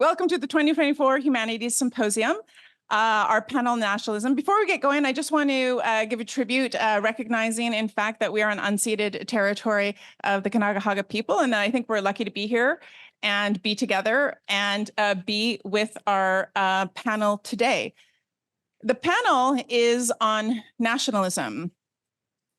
Welcome to the 2024 Humanities Symposium, our panel Nationalism. Before we get going, I just want to give a tribute, recognizing, in fact, that we are on unceded territory of the Kanagahaga people, and I think we're lucky to be here and be together and be with our panel today. The panel is on nationalism,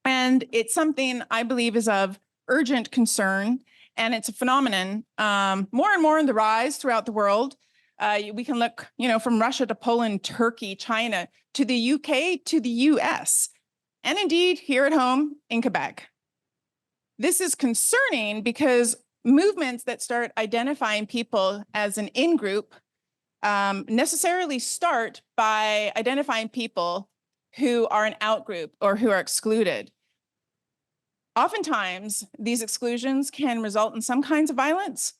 and it's something I believe is of urgent concern. And it's a phenomenon more and more on the rise throughout the world. We can look, from Russia to Poland, Turkey, China, to the UK, to the US, and indeed here at home in Quebec. This is concerning because movements that start identifying people as an in-group necessarily start by identifying people who are an out-group or who are excluded. Oftentimes, these exclusions can result in some kinds of violence,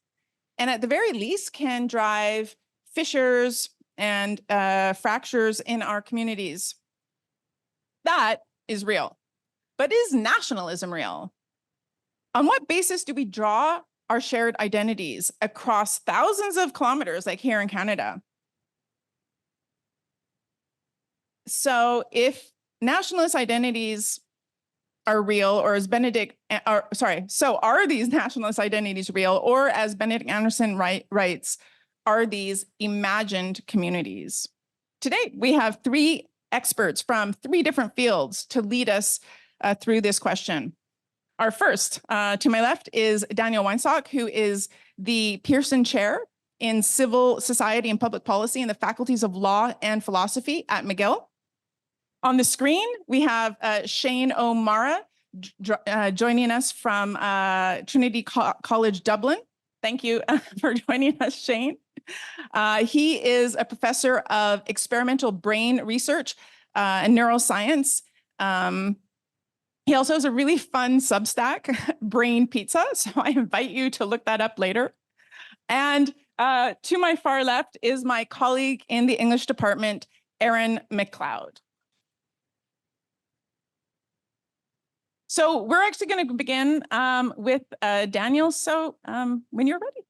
and at the very least can drive fissures and fractures in our communities. That is real. But is nationalism real? On what basis do we draw our shared identities across thousands of kilometers, like here in Canada? So if nationalist identities are real, or as are these nationalist identities real, or as Benedict Anderson writes, are these imagined communities? Today, we have three experts from three different fields to lead us through this question. Our first, to my left, is Daniel Weinstock, who is the Pearson Chair in Civil Society and Public Policy in the Faculties of Law and Philosophy at McGill. On the screen, we have Shane O'Mara joining us from Trinity College Dublin. Thank you for joining us, Shane. He is a professor of experimental brain research and neuroscience. He also has a really fun Substack, Brain Pizza, so I invite you to look that up later. And to my far left is my colleague in the English department, Erin McLeod. So we're actually going to begin with Daniel. So when you're ready.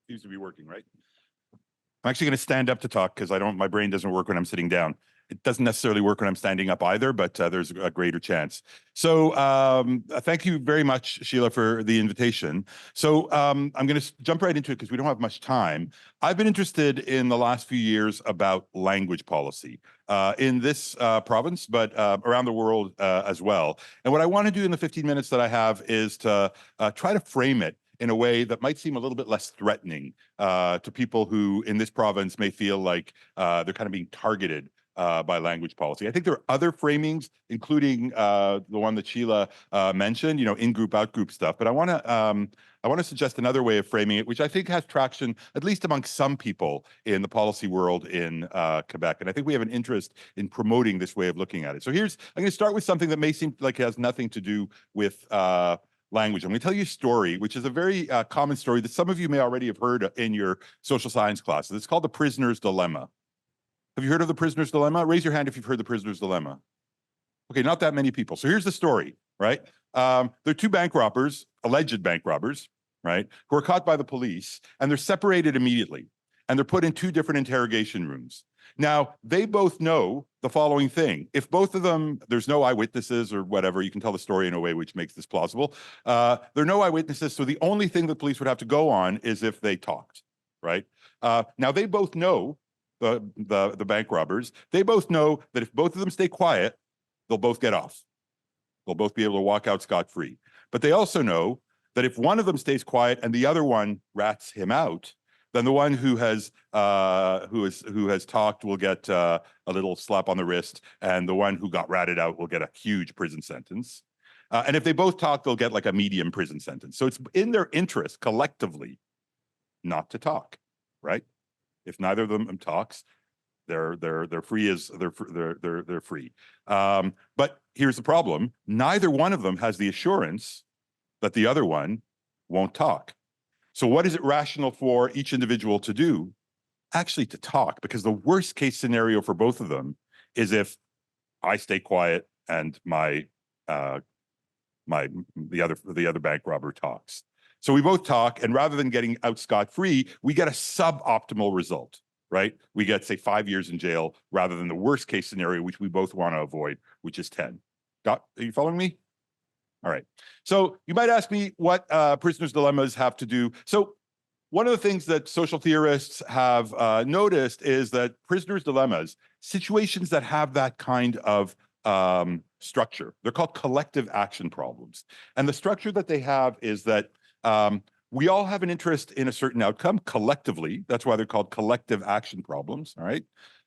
Seems to be working, right? I'm actually going to stand up to talk because my brain doesn't work when I'm sitting down. It doesn't necessarily work when I'm standing up either, but there's a greater chance. So thank you very much, Sheila, for the invitation. So I'm going to jump right into it because we don't have much time. I've been interested in the last few years about language policy in this province, but around the world as well. And what I want to do in the 15 minutes that I have is to try to frame it in a way that might seem a little bit less threatening to people who in this province may feel like they're kind of being targeted by language policy. I think there are other framings, including the one that Sheila mentioned, in-group, out-group stuff. But I want to suggest another way of framing it, which I think has traction, at least among some people in the policy world in Quebec. And I think we have an interest in promoting this way of looking at it. So I'm going to start with something that may seem like it has nothing to do with language. I'm going to tell you a story, which is a very common story that some of you may already have heard in your social science classes. It's called the prisoner's dilemma. Have you heard of the prisoner's dilemma? Raise your hand if you've heard the prisoner's dilemma. Okay, not that many people. So here's the story, right? There are two bank robbers, alleged bank robbers, right, who are caught by the police, and they're separated immediately, and they're put in two different interrogation rooms. Now, they both know the following thing. If both of them, there's no eyewitnesses or whatever, you can tell the story in a way which makes this plausible. There are no eyewitnesses, so the only thing the police would have to go on is if they talked, right? Now, they both know, the bank robbers, they both know that if both of them stay quiet, they'll both get off. They'll both be able to walk out scot-free. But they also know that if one of them stays quiet and the other one rats him out, then the one who has talked will get a little slap on the wrist, and the one who got ratted out will get a huge prison sentence. And if they both talk, they'll get like a medium prison sentence. So it's in their interest collectively not to talk, right? If neither of them talks, they're free as they're free. But here's the problem: neither one of them has the assurance that the other one won't talk. So what is it rational for each individual to do? Actually, to talk, because the worst case scenario for both of them is if I stay quiet and my the other bank robber talks. So we both talk, and rather than getting out scot-free, we get a suboptimal result, right? We get, say, 5 years in jail rather than the worst case scenario, which we both want to avoid, which is 10. Are you following me? All right. So you might ask me what prisoners' dilemmas have to do. So one of the things that social theorists have noticed is that prisoners' dilemmas, situations that have that kind of structure, they're called collective action problems. And the structure that they have is that we all have an interest in a certain outcome collectively. That's why they're called collective action problems, all right?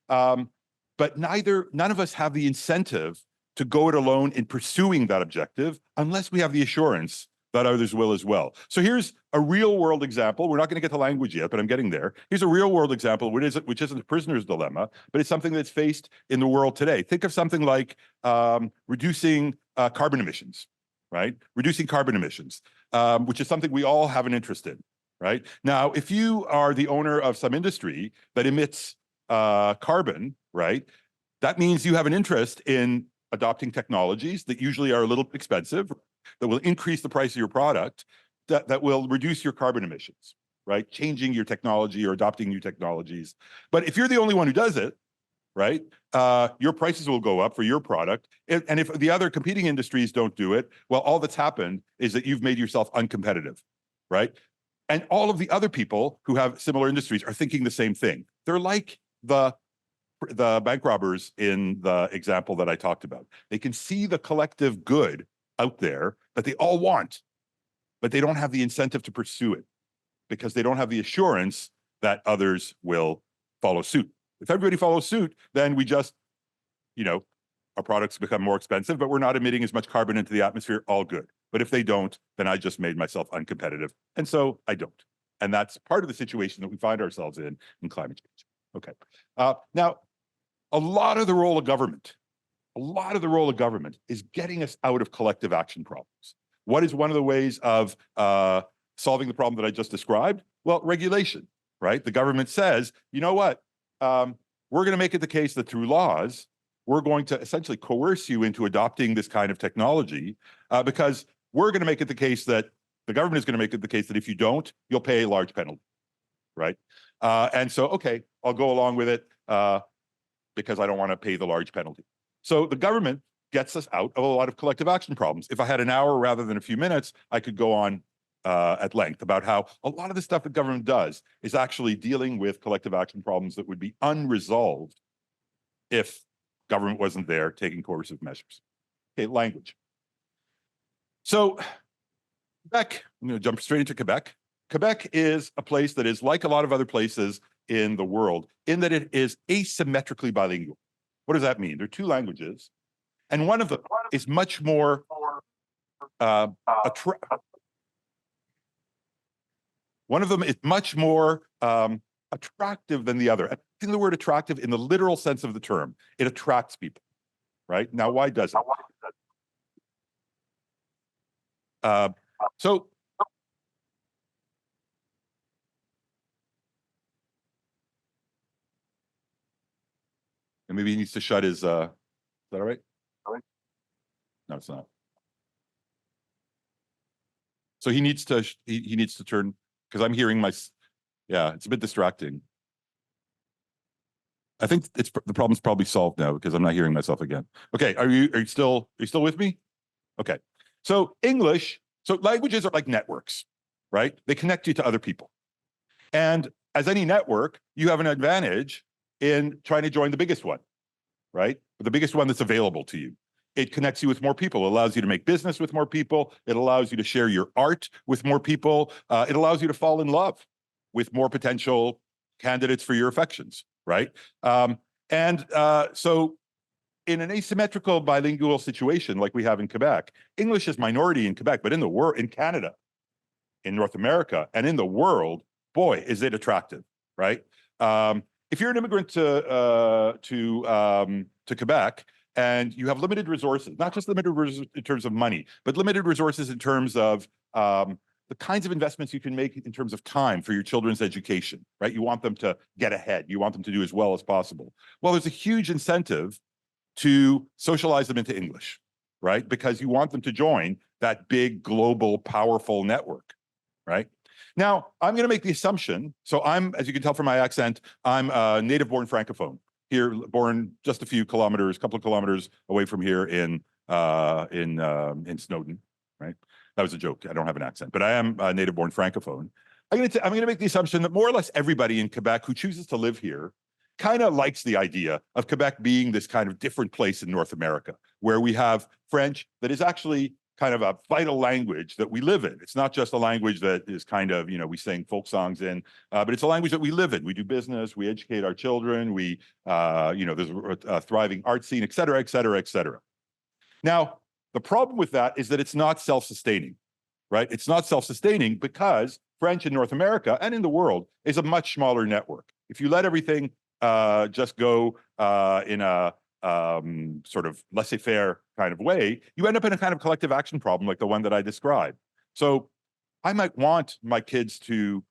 But none of us have the incentive to go it alone in pursuing that objective unless we have the assurance that others will as well. So here's a real world example. We're not going to get to language yet, but I'm getting there. Here's a real world example, which isn't a prisoner's dilemma, but it's something that's faced in the world today. Think of something like reducing carbon emissions, right? Reducing carbon emissions, which is something we all have an interest in, right? Now, if you are the owner of some industry that emits carbon, right, that means you have an interest in adopting technologies that usually are a little expensive, that will increase the price of your product, that will reduce your carbon emissions, right? Changing your technology or adopting new technologies. But if you're the only one who does it, right, your prices will go up for your product. And if the other competing industries don't do it, well, all that's happened is that you've made yourself uncompetitive, right? And all of the other people who have similar industries are thinking the same thing. They're like the bank robbers in the example that I talked about. They can see the collective good out there that they all want, but they don't have the incentive to pursue it because they don't have the assurance that others will follow suit. If everybody follows suit, then we just, our products become more expensive, but we're not emitting as much carbon into the atmosphere, all good. But if they don't, then I just made myself uncompetitive. And so I don't. And that's part of the situation that we find ourselves in climate change. Okay. Now, a lot of the role of government is getting us out of collective action problems. What is one of the ways of solving the problem that I just described? Well, regulation, right? The government says, you know what? We're going to make it the case that through laws, we're going to essentially coerce you into adopting this kind of technology because we're going to make it the case that the government is going to make it the case that if you don't, you'll pay a large penalty, right? And so, okay, I'll go along with it because I don't want to pay the large penalty. So the government gets us out of a lot of collective action problems. If I had an hour rather than a few minutes, I could go on at length about how a lot of the stuff that government does is actually dealing with collective action problems that would be unresolved if government wasn't there taking coercive measures. Okay, language. So Quebec, I'm going to jump straight into Quebec. Quebec is a place that is like a lot of other places in the world in that it is asymmetrically bilingual. What does that mean? There are two languages, and one of them is much more attractive than the other. I think the word attractive in the literal sense of the term. It attracts people, right? Now, why does it? So and maybe he needs to shut his, is that all right? No, it's not. So he needs to turn, because I'm hearing yeah, it's a bit distracting. I think the problem's probably solved now because I'm not hearing myself again. Okay, are you still with me? Okay. So languages are like networks, right? They connect you to other people. And as any network, you have an advantage in trying to join the biggest one, right? The biggest one that's available to you. It connects you with more people. It allows you to make business with more people. It allows you to share your art with more people. It allows you to fall in love with more potential candidates for your affections, right? So in an asymmetrical bilingual situation like we have in Quebec, English is minority in Quebec, but in the world, in Canada, in North America, and in the world, boy, is it attractive, right? If you're an immigrant to Quebec and you have limited resources, not just limited resources in terms of money, but limited resources in terms of the kinds of investments you can make in terms of time for your children's education, right? You want them to get ahead. You want them to do as well as possible. Well, there's a huge incentive to socialize them into English, right? Because you want them to join that big global powerful network, right? Now, I'm going to make the assumption, so I'm, as you can tell from my accent, I'm a native-born Francophone, here, born just a few kilometers, couple of kilometers away from here in Snowdon, right? That was a joke. I don't have an accent, but I am a native-born Francophone. I'm going to make the assumption that more or less everybody in Quebec who chooses to live here kind of likes the idea of Quebec being this kind of different place in North America, where we have French that is actually kind of a vital language that we live in. It's not just a language that is kind of, we sing folk songs in, but it's a language that we live in. We do business, we educate our children, there's a thriving art scene, et cetera, et cetera, et cetera. Now, the problem with that is that it's not self-sustaining, right? It's not self-sustaining because French in North America and in the world is a much smaller network. If you let everything just go in a sort of laissez-faire kind of way, you end up in a kind of collective action problem like the one that I described. So I might want my kids to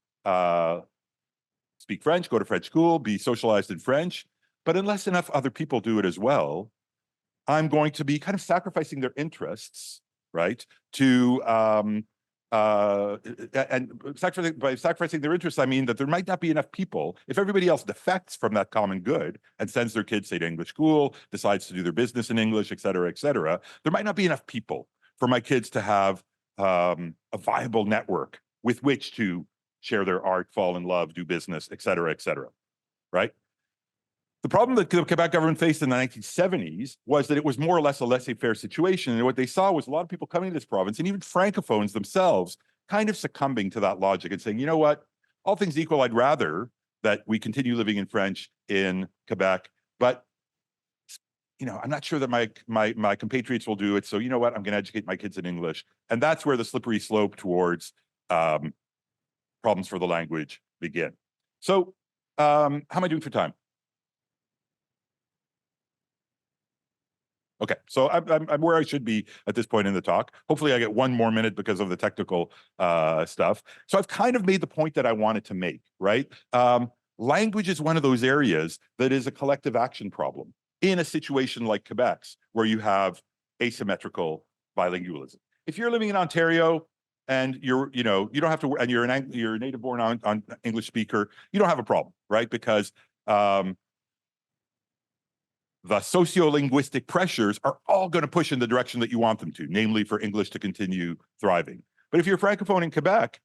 speak French, go to French school, be socialized in French, but unless enough other people do it as well, I'm going to be kind of sacrificing their interests, right, to and by sacrificing their interests, I mean that there might not be enough people. If everybody else defects from that common good and sends their kids, say, to English school, decides to do their business in English, et cetera, there might not be enough people for my kids to have a viable network with which to share their art, fall in love, do business, et cetera, right? The problem that the Quebec government faced in the 1970s was that it was more or less a laissez-faire situation. And what they saw was a lot of people coming to this province, and even Francophones themselves, kind of succumbing to that logic and saying, you know what, all things equal, I'd rather that we continue living in French in Quebec, but I'm not sure that my compatriots will do it. So you know what, I'm going to educate my kids in English. And that's where the slippery slope towards problems for the language begin. So how am I doing for time? Okay, so I'm where I should be at this point in the talk. Hopefully I get one more minute because of the technical stuff. So I've kind of made the point that I wanted to make, right? Language is one of those areas that is a collective action problem in a situation like Quebec's, where you have asymmetrical bilingualism. If you're living in Ontario and you don't have to, and you're a native-born on English speaker, you don't have a problem, right? Because the sociolinguistic pressures are all going to push in the direction that you want them to, namely for English to continue thriving. But if you're Francophone in Quebec,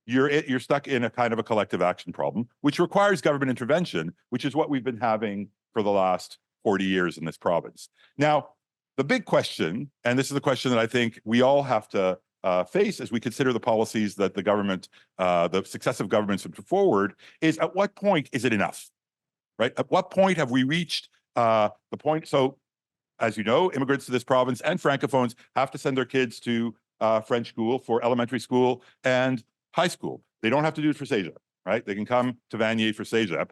you're stuck in a kind of a collective action problem, which requires government intervention, which is what we've been having for the last 40 years in this province. Now, the big question, and this is the question that I think we all have to face as we consider the policies that the government, the successive governments have put forward, is at what point is it enough, right? At what point have we reached the point? So, as you know, immigrants to this province and Francophones have to send their kids to French school for elementary school and high school. They don't have to do it for CEGEP, right? They can come to Vanier for CEGEP.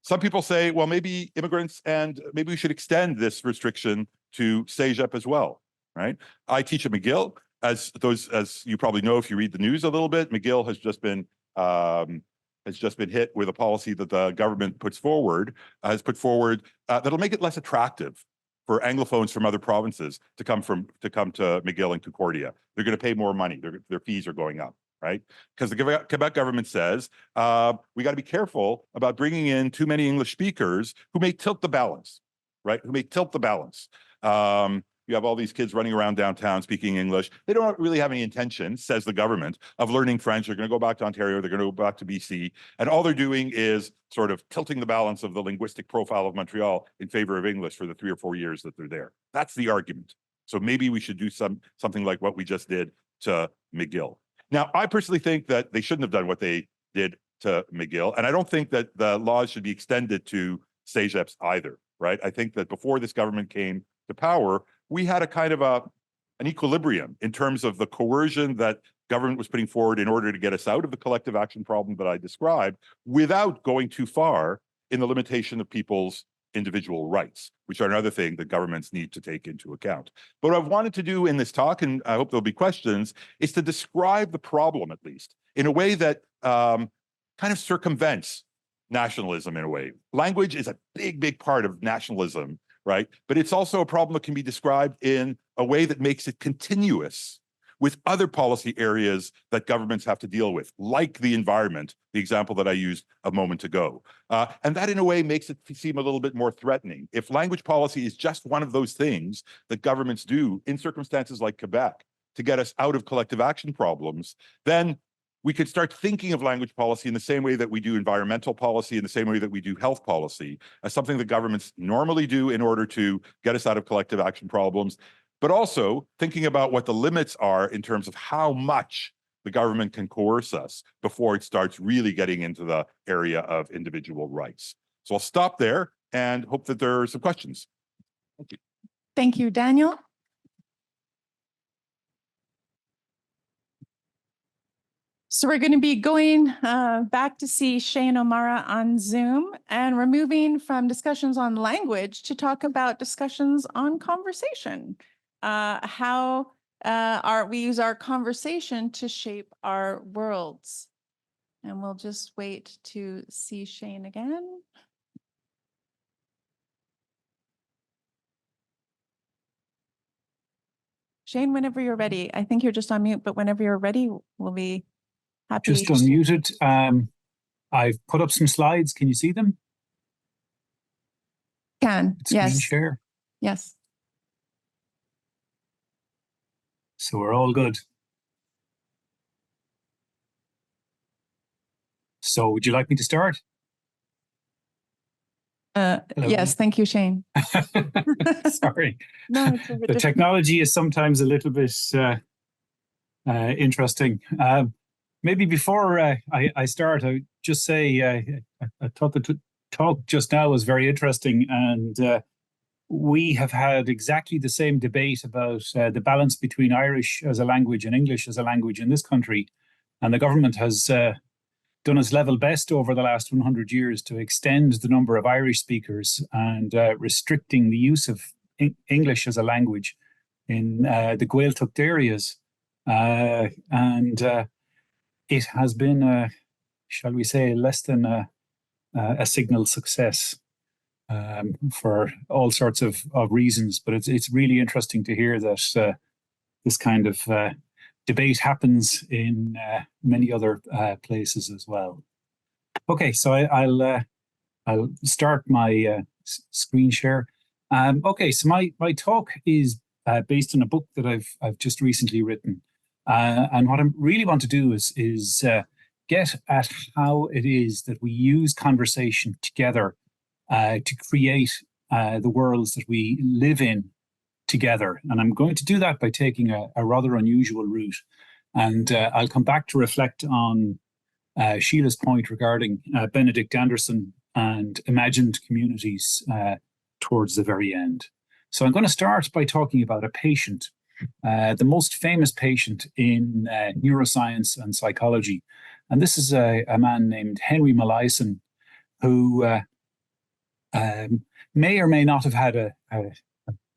Some people say, well, maybe immigrants and maybe we should extend this restriction to CEGEP as well, right? I teach at McGill. As you probably know, if you read the news a little bit, McGill has just been hit with a policy that the government has put forward that'll make it less attractive for Anglophones from other provinces to come to McGill and Concordia. They're going to pay more money. Their fees are going up, right? Because the Quebec government says we got to be careful about bringing in too many English speakers who may tilt the balance, right? Who may tilt the balance. You have all these kids running around downtown speaking English. They don't really have any intention, says the government, of learning French. They're going to go back to Ontario. They're going to go back to BC. And all they're doing is sort of tilting the balance of the linguistic profile of Montreal in favor of English for the 3 or 4 years that they're there. That's the argument. So maybe we should do something like what we just did to McGill. Now, I personally think that they shouldn't have done what they did to McGill. And I don't think that the laws should be extended to CEGEPs either, right? I think that before this government came to power, we had a kind of an equilibrium in terms of the coercion that government was putting forward in order to get us out of the collective action problem that I described without going too far in the limitation of people's individual rights, which are another thing that governments need to take into account. But what I've wanted to do in this talk, and I hope there'll be questions, is to describe the problem, at least, in a way that kind of circumvents nationalism in a way. Language is a big, big part of nationalism, right? But it's also a problem that can be described in a way that makes it continuous with other policy areas that governments have to deal with, like the environment, the example that I used a moment ago. And that in a way makes it seem a little bit more threatening. If language policy is just one of those things that governments do in circumstances like Quebec to get us out of collective action problems, then we could start thinking of language policy in the same way that we do environmental policy, in the same way that we do health policy, as something that governments normally do in order to get us out of collective action problems, but also thinking about what the limits are in terms of how much the government can coerce us before it starts really getting into the area of individual rights. So I'll stop there and hope that there are some questions. Thank you. Thank you, Daniel. So we're going to be going back to see Shane O'Mara on Zoom, and we're moving from discussions on language to talk about discussions on conversation. How we use our conversation to shape our worlds. And we'll just wait to see Shane again. Shane, whenever you're ready. I think you're just on mute, but whenever you're ready, we'll be happy. Just unmuted. I've put up some slides. Can you see them? Can, yes. Share. Yes. So we're all good. So would you like me to start? Yes, thank you, Shane. Sorry. No, it's a bit the technology is sometimes a little bit interesting. Maybe before I start, I would just say I thought the talk just now was very interesting, and we have had exactly the same debate about the balance between Irish as a language and English as a language in this country. And the government has done its level best over the last 100 years to extend the number of Irish speakers and restricting the use of English as a language in the Gaeltacht areas. And it has been, shall we say, less than a signal success. For all sorts of reasons, but it's really interesting to hear that this kind of debate happens in many other places as well. Okay, so I'll start my screen share. Okay, so my talk is based on a book that I've just recently written, and what I really want to do is get at how it is that we use conversation together to create the worlds that we live in together. And I'm going to do that by taking a rather unusual route. And I'll come back to reflect on Sheila's point regarding Benedict Anderson and imagined communities towards the very end. So I'm going to start by talking about a patient, the most famous patient in neuroscience and psychology. And this is a man named Henry Molaison, who may or may not have had a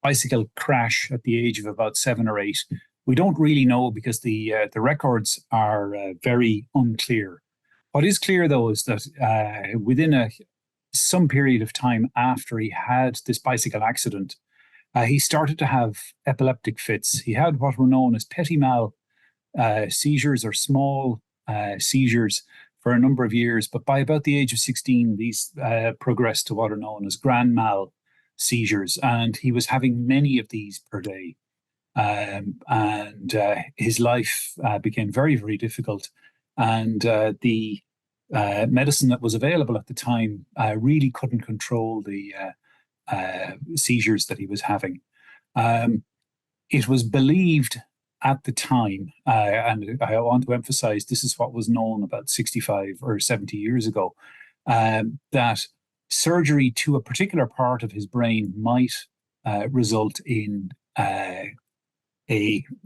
bicycle crash at the age of about 7 or 8. We don't really know because the records are very unclear. What is clear, though, is that within some period of time after he had this bicycle accident, he started to have epileptic fits. He had what were known as petit mal seizures, or small seizures, for a number of years, but by about the age of 16, these progressed to what are known as grand mal seizures, and he was having many of these per day. And his life became very, very difficult, and the medicine that was available at the time really couldn't control the seizures that he was having. It was believed at the time, and I want to emphasize this is what was known about 65 or 70 years ago, that surgery to a particular part of his brain might result in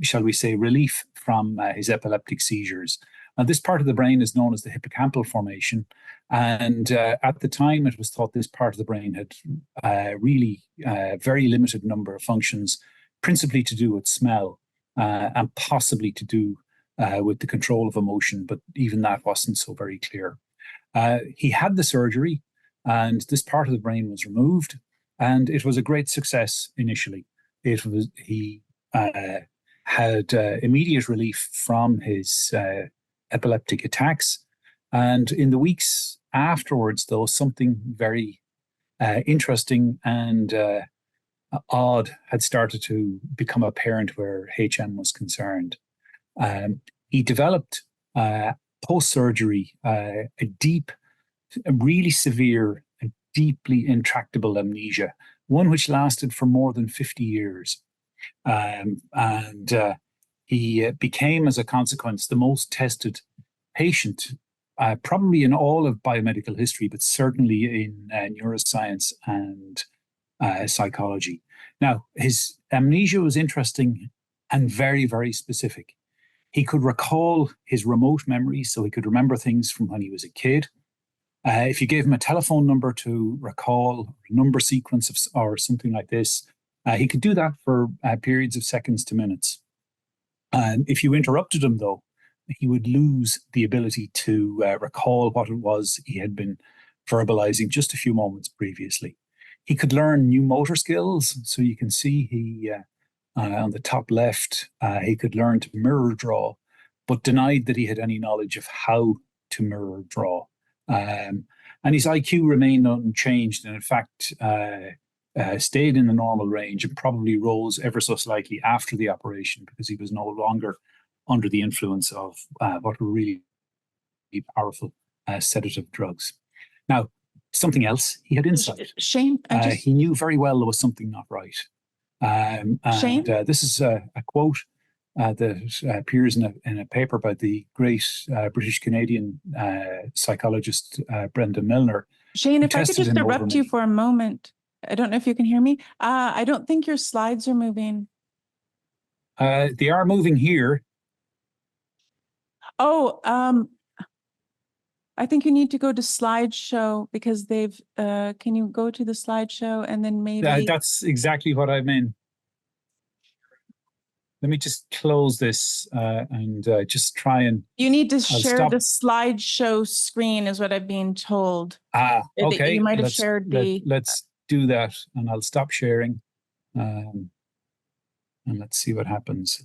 shall we say, relief from his epileptic seizures. Now, this part of the brain is known as the hippocampal formation, and at the time it was thought this part of the brain had really very limited number of functions, principally to do with smell. And possibly to do with the control of emotion, but even that wasn't so very clear. He had the surgery, and this part of the brain was removed, and it was a great success initially. He had immediate relief from his epileptic attacks. And in the weeks afterwards, though, something very interesting and odd had started to become apparent where HM was concerned. He developed post-surgery a deep, a really severe and deeply intractable amnesia, one which lasted for more than 50 years. He became, as a consequence, the most tested patient, probably in all of biomedical history, but certainly in neuroscience and psychology. Now, his amnesia was interesting and very, very specific. He could recall his remote memories, so he could remember things from when he was a kid. If you gave him a telephone number to recall a number sequence or something like this, he could do that for periods of seconds to minutes. If you interrupted him, though, he would lose the ability to recall what it was he had been verbalizing just a few moments previously. He could learn new motor skills. So you can see he, on the top left, he could learn to mirror draw, but denied that he had any knowledge of how to mirror draw. And his IQ remained unchanged, and in fact, stayed in the normal range and probably rose ever so slightly after the operation because he was no longer under the influence of what were really powerful sedative drugs. Now, something else, he had insight. Shane, he knew very well there was something not right. Shane? This is a quote that appears in a paper by the great British-Canadian psychologist Brenda Milner. Shane, if I could just interrupt you for a moment. I don't know if you can hear me. I don't think your slides are moving. They are moving here. Oh, I think you need to go to slideshow because they've, can you go to the slideshow and then maybe. That's exactly what I meant. Let me just close this and just try and. You need to share the slideshow screen is what I've been told. Okay. You might have shared the. Let's do that and I'll stop sharing. And let's see what happens.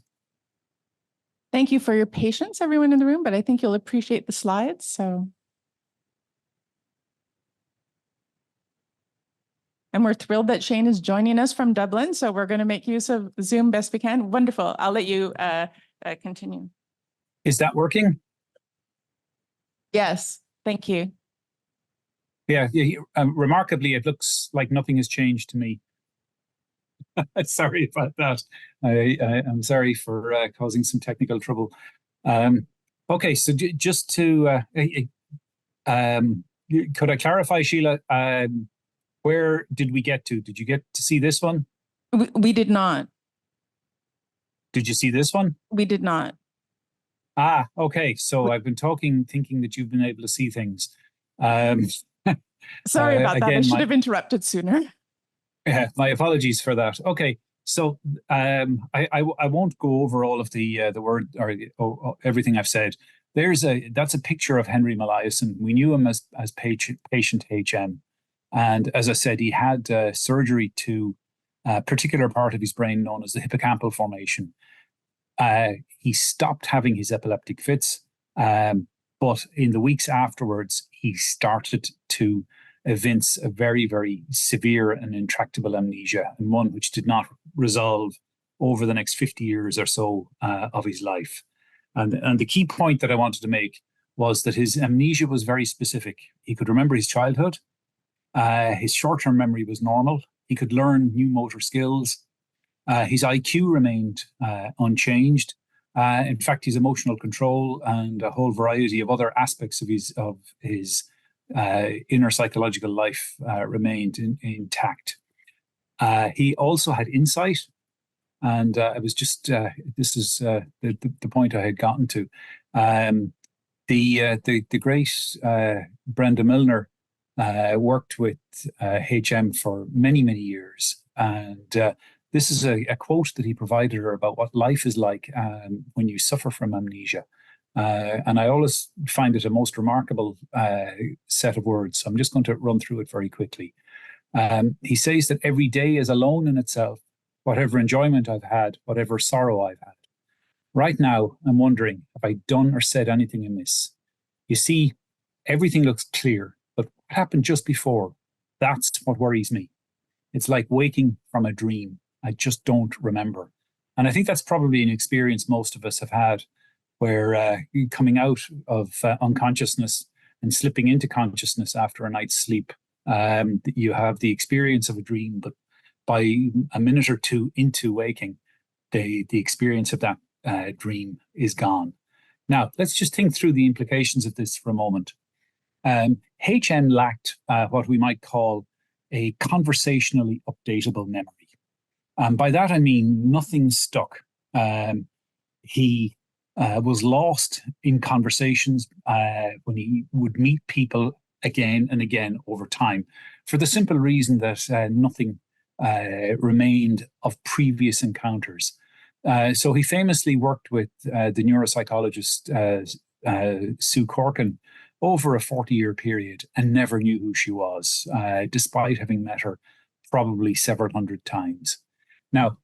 Thank you for your patience, everyone in the room, but I think you'll appreciate the slides, so. And we're thrilled that Shane is joining us from Dublin, so we're going to make use of Zoom best we can. Wonderful. I'll let you continue. Is that working? Yes, thank you. Yeah, remarkably, it looks like nothing has changed to me. Sorry about that. I'm sorry for causing some technical trouble. Okay, so just to, could I clarify, Sheila, where did we get to? Did you get to see this one? We did not. Did you see this one? We did not. Ah, okay. So I've been thinking that you've been able to see things. Sorry about that. I should have interrupted sooner. Yeah, my apologies for that. Okay, so I won't go over all of the word or everything I've said. That's a picture of Henry Meliason. We knew him as patient HM, and as I said, he had surgery to a particular part of his brain known as the hippocampal formation. He stopped having his epileptic fits, but in the weeks afterwards, he started to evince a very, very severe and intractable amnesia, and one which did not resolve over the next 50 years or so of his life. And the key point that I wanted to make was that his amnesia was very specific. He could remember his childhood. His short-term memory was normal. He could learn new motor skills. His IQ remained unchanged. In fact, his emotional control and a whole variety of other aspects of his inner psychological life remained intact. He also had insight, and I was just this is the point I had gotten to. The great Brenda Milner worked with HM for many years, and this is a quote that he provided her about what life is like when you suffer from amnesia. And I always find it a most remarkable set of words. So I'm just going to run through it very quickly. He says that every day is alone in itself, whatever enjoyment I've had, whatever sorrow I've had. Right now, I'm wondering, have I done or said anything amiss? You see, everything looks clear, but what happened just before? That's what worries me. It's like waking from a dream. I just don't remember. And I think that's probably an experience most of us have had, where coming out of unconsciousness and slipping into consciousness after a night's sleep, you have the experience of a dream, but by a minute or two into waking, the experience of that dream is gone. Now, let's just think through the implications of this for a moment. HN lacked what we might call a conversationally updatable memory. And by that, I mean nothing stuck. He was lost in conversations when he would meet people again and again over time, for the simple reason that nothing remained of previous encounters. So he famously worked with the neuropsychologist Sue Corkin over a 40-year period and never knew who she was, despite having met her probably several hundred times. Now,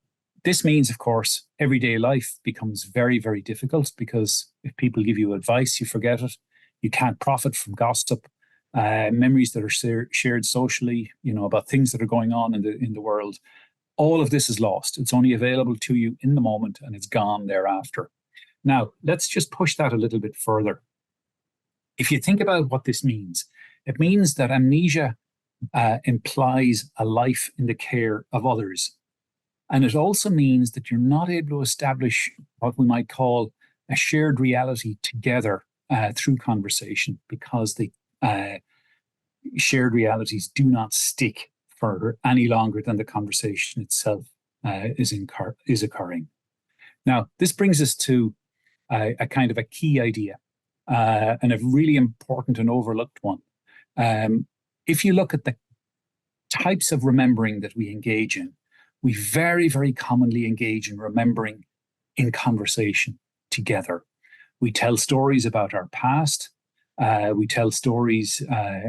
this means, of course, everyday life becomes very, very difficult, because if people give you advice, you forget it. You can't profit from gossip. Memories that are shared socially, about things that are going on in the world. All of this is lost. It's only available to you in the moment, and it's gone thereafter. Now, let's just push that a little bit further. If you think about what this means, it means that amnesia implies a life in the care of others. And it also means that you're not able to establish what we might call a shared reality together through conversation, because the shared realities do not stick for any longer than the conversation itself is occurring. Now, this brings us to a kind of a key idea, and a really important and overlooked one. If you look at the types of remembering that we engage in, we very, very commonly engage in remembering in conversation together. We tell stories about our past. We tell stories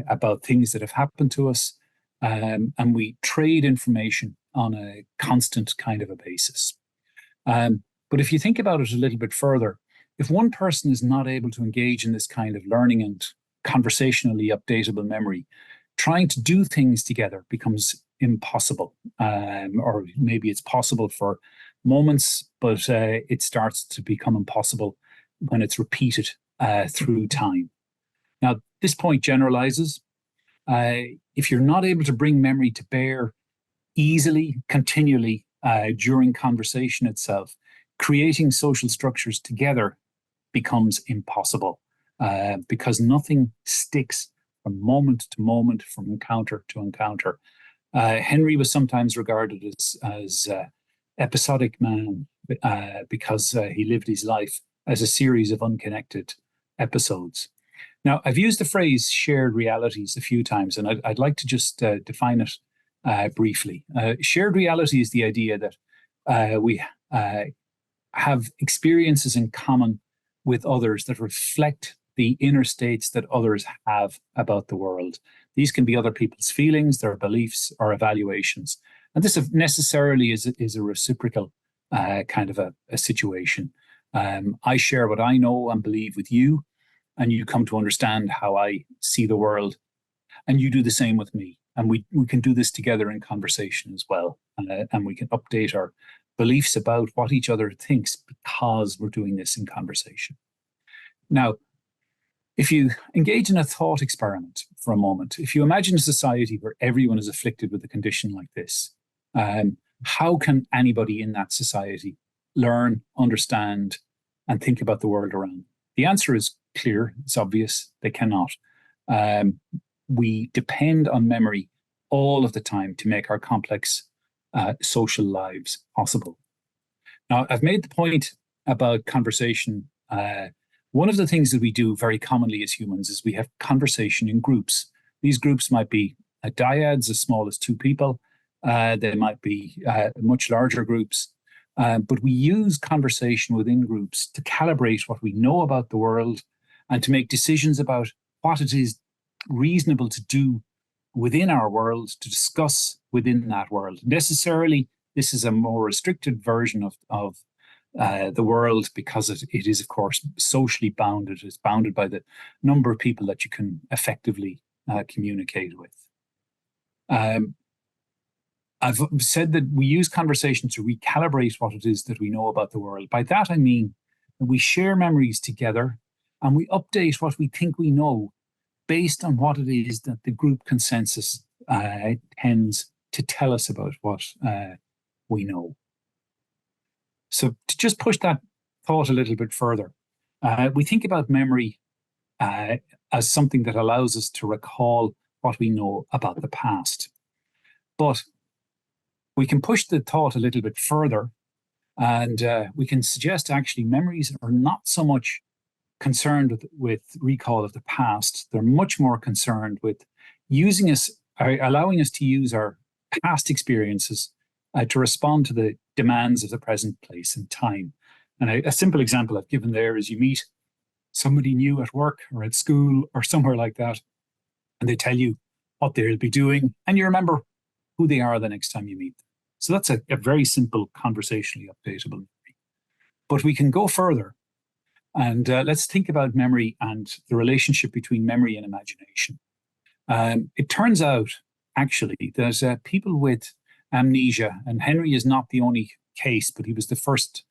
about things that have happened to us. And we trade information on a constant kind of a basis. But if you think about it a little bit further, if one person is not able to engage in this kind of learning and conversationally updatable memory, trying to do things together becomes impossible. Or maybe it's possible for moments, but it starts to become impossible when it's repeated through time. Now, this point generalizes. If you're not able to bring memory to bear easily, continually during conversation itself, creating social structures together becomes impossible, because nothing sticks from moment to moment, from encounter to encounter. Henry was sometimes regarded as episodic man because he lived his life as a series of unconnected episodes. Now, I've used the phrase shared realities a few times, and I'd like to just define it briefly. Shared reality is the idea that we have experiences in common with others that reflect the inner states that others have about the world. These can be other people's feelings, their beliefs, or evaluations. And this necessarily is a reciprocal kind of a situation. I share what I know and believe with you, and you come to understand how I see the world, and you do the same with me. And we can do this together in conversation as well. And we can update our beliefs about what each other thinks because we're doing this in conversation. Now, if you engage in a thought experiment for a moment, if you imagine a society where everyone is afflicted with a condition like this, how can anybody in that society learn, understand, and think about the world around them? The answer is clear. It's obvious. They cannot. We depend on memory all of the time to make our complex social lives possible. Now, I've made the point about conversation. One of the things that we do very commonly as humans is we have conversation in groups. These groups might be dyads as small as 2 people. They might be much larger groups. But we use conversation within groups to calibrate what we know about the world and to make decisions about what it is reasonable to do within our world, to discuss within that world. Necessarily, This is a more restricted version of the world because it is, of course, socially bounded. It's bounded by the number of people that you can effectively communicate with. I've said that we use conversation to recalibrate what it is that we know about the world. By that, I mean that we share memories together and we update what we think we know based on what it is that the group consensus tends to tell us about what we know. So to just push that thought a little bit further, we think about memory as something that allows us to recall what we know about the past. But we can push the thought a little bit further, and we can suggest actually memories are not so much concerned with recall of the past. They're much more concerned with allowing us to use our past experiences to respond to the demands of the present place and time. And a simple example I've given there is you meet somebody new at work or at school or somewhere like that, and they tell you what they'll be doing, and you remember who they are the next time you meet them. So that's a very simple conversationally updatable memory. But we can go further, and let's think about memory and the relationship between memory and imagination. It turns out, actually, that people with amnesia, and Henry is not the only case, but he was the first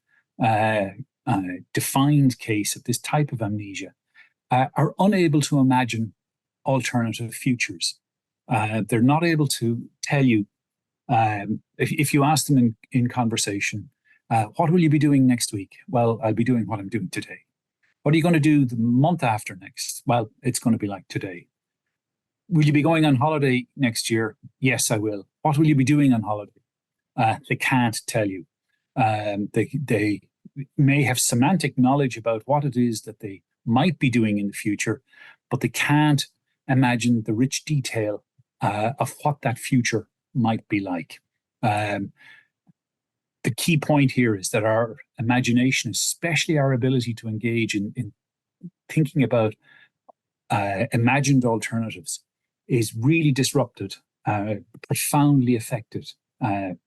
defined case of this type of amnesia, are unable to imagine alternative futures. They're not able to tell you, if you ask them in conversation, what will you be doing next week? Well, I'll be doing what I'm doing today. What are you going to do the month after next? Well, it's going to be like today. Will you be going on holiday next year? Yes, I will. What will you be doing on holiday? They can't tell you. They may have semantic knowledge about what it is that they might be doing in the future, but they can't imagine the rich detail of what that future might be like. The key point here is that our imagination, especially our ability to engage in thinking about imagined alternatives, is really disrupted, profoundly affected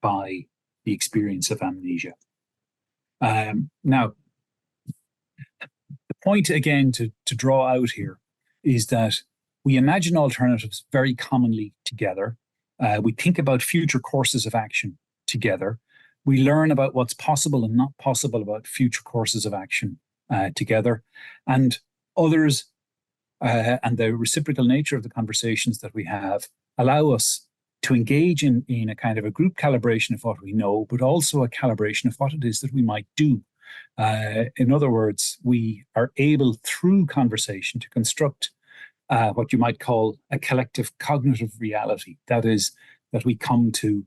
by the experience of amnesia. Now, the point again to draw out here is that we imagine alternatives very commonly together. We think about future courses of action together. We learn about what's possible and not possible about future courses of action together. And others, and the reciprocal nature of the conversations that we have, allow us to engage in a kind of a group calibration of what we know, but also a calibration of what it is that we might do. In other words, we are able, through conversation, to construct what you might call a collective cognitive reality. That is, that we come to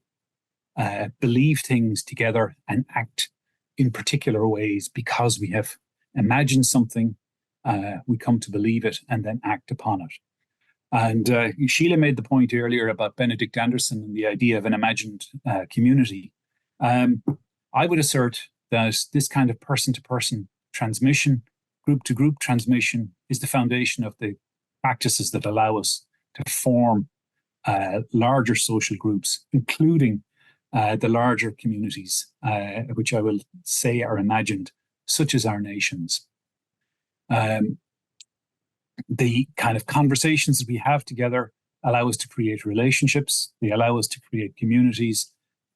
believe things together and act in particular ways because we have imagined something, we come to believe it and then act upon it. And Sheila made the point earlier about Benedict Anderson and the idea of an imagined community. I would assert that this kind of person-to-person transmission, group-to-group transmission, is the foundation of the practices that allow us to form larger social groups, including the larger communities, which I will say are imagined, such as our nations. The kind of conversations that we have together allow us to create relationships, they allow us to create communities,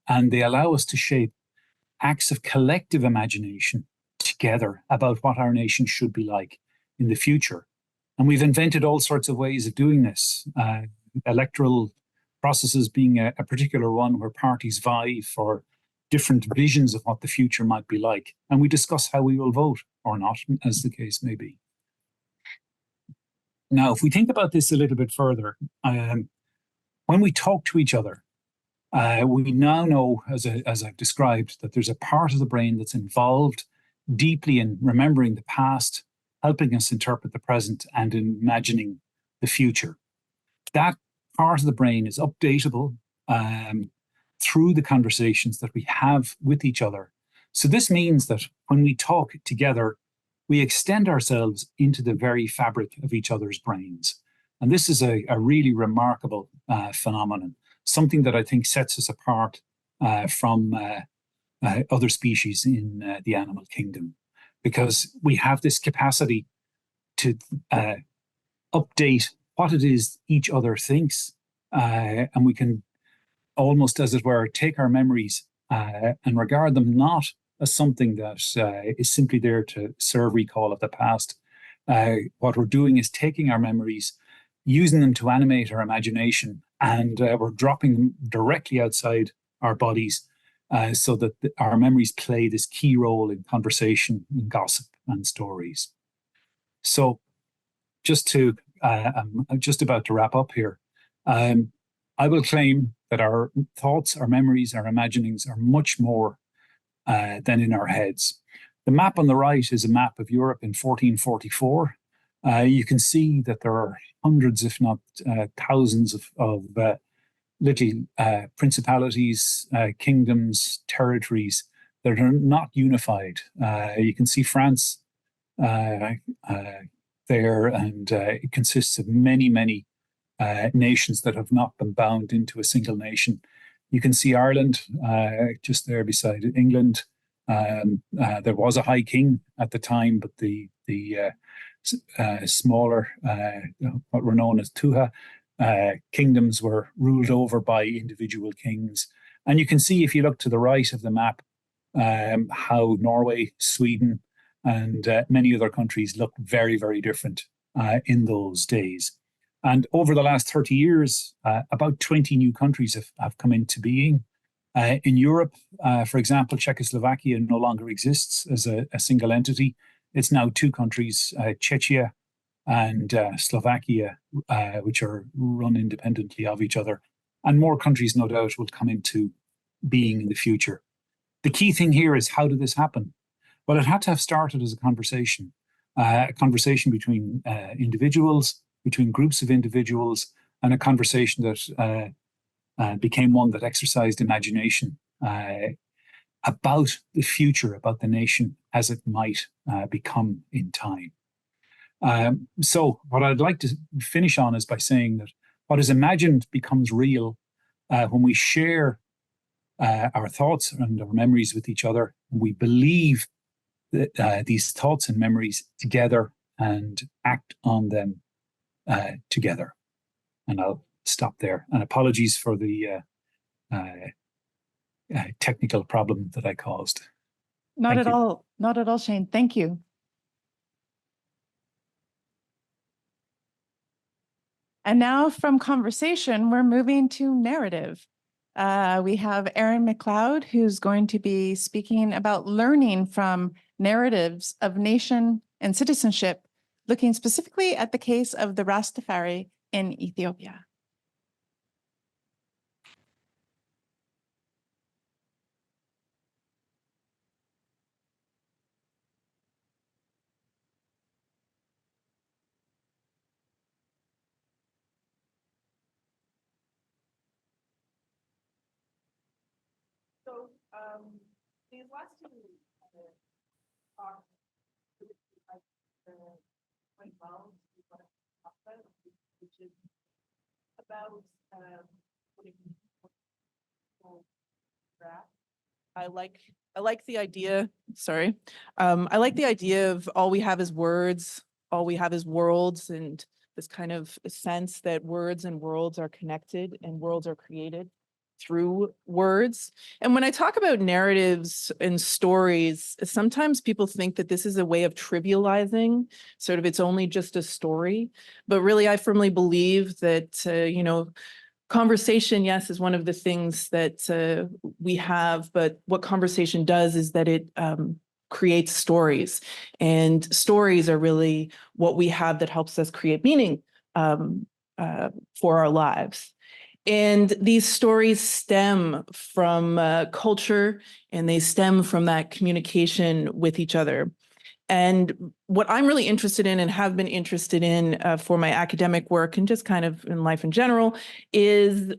and they allow us to shape acts of collective imagination together about what our nation should be like in the future. And we've invented all sorts of ways of doing this, electoral processes being a particular one where parties vie for different visions of what the future might be like. And we discuss how we will vote or not, as the case may be. Now, if we think about this a little bit further, when we talk to each other, we now know, as I've described, that there's a part of the brain that's involved deeply in remembering the past, helping us interpret the present, and in imagining the future. That part of the brain is updatable through the conversations that we have with each other. So this means that when we talk together, we extend ourselves into the very fabric of each other's brains. And this is a really remarkable phenomenon, something that I think sets us apart from other species in the animal kingdom, because we have this capacity to update what it is each other thinks, and we can almost, as it were, take our memories and regard them not as something that is simply there to serve recall of the past. What we're doing is taking our memories, using them to animate our imagination, and we're dropping them directly outside our bodies so that our memories play this key role in conversation, in gossip, and stories. So I'm just about to wrap up here. I will claim that our thoughts, our memories, our imaginings are much more than in our heads. The map on the right is a map of Europe in 1444. You can see that there are hundreds, if not thousands, of little principalities, kingdoms, territories that are not unified. You can see France there, and it consists of many, many nations that have not been bound into a single nation. You can see Ireland just there beside England. There was a high king at the time, but the smaller, what were known as Tuatha kingdoms were ruled over by individual kings. And you can see, if you look to the right of the map, how Norway, Sweden, and many other countries looked very, very different in those days. And over the last 30 years, about 20 new countries have come into being. In Europe, for example, Czechoslovakia no longer exists as a single entity. It's now two countries, Czechia and Slovakia, which are run independently of each other. And more countries, no doubt, will come into being in the future. The key thing here is, how did this happen? Well, it had to have started as a conversation between individuals, between groups of individuals, and a conversation that became one that exercised imagination about the future, about the nation as it might become in time. So what I'd like to finish on is by saying that what is imagined becomes real when we share our thoughts and our memories with each other. We believe that these thoughts and memories together and act on them together. And I'll stop there. And apologies for the technical problem that I caused. Not at all. Not at all, Shane. Thank you. And now from conversation, we're moving to narrative. We have Erin McLeod, who's going to be speaking about learning from narratives of nation and citizenship, looking specifically at the case of the Rastafari in Ethiopia. So these last two talks, which is about I like the idea. Sorry, I like the idea of all we have is words, all we have is worlds, and this kind of sense that words and worlds are connected and worlds are created through words. And when I talk about narratives and stories, sometimes people think that this is a way of trivializing, sort of it's only just a story. But really, I firmly believe that, conversation, yes, is one of the things that we have, but what conversation does is that it creates stories. And stories are really what we have that helps us create meaning for our lives. And these stories stem from culture, and they stem from that communication with each other. And what I'm really interested in and have been interested in for my academic work and just kind of in life in general is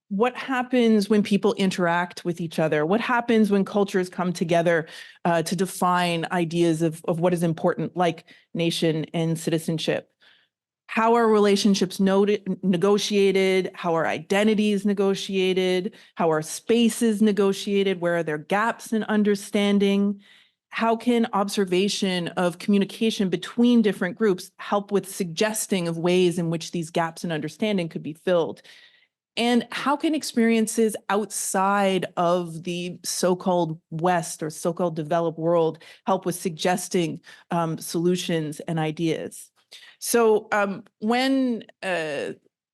what happens when people interact with each other? What happens when cultures come together to define ideas of what is important, like nation and citizenship? how are relationships negotiated, how are identities negotiated, how are spaces negotiated, where are there gaps in understanding, how can observation of communication between different groups help with suggesting of ways in which these gaps in understanding could be filled? And how can experiences outside of the so-called West or so-called developed world help with suggesting solutions and ideas? So when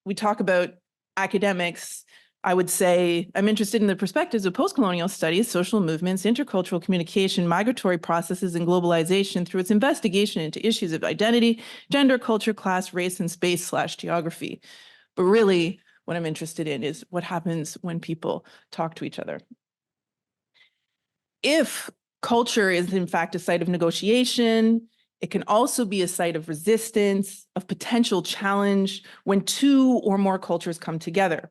we talk about academics, I would say I'm interested in the perspectives of post-colonial studies, social movements, intercultural communication, migratory processes, and globalization through its investigation into issues of identity, gender, culture, class, race, and space/geography. But really, what I'm interested in is what happens when people talk to each other. If culture is in fact a site of negotiation, it can also be a site of resistance, of potential challenge when two or more cultures come together.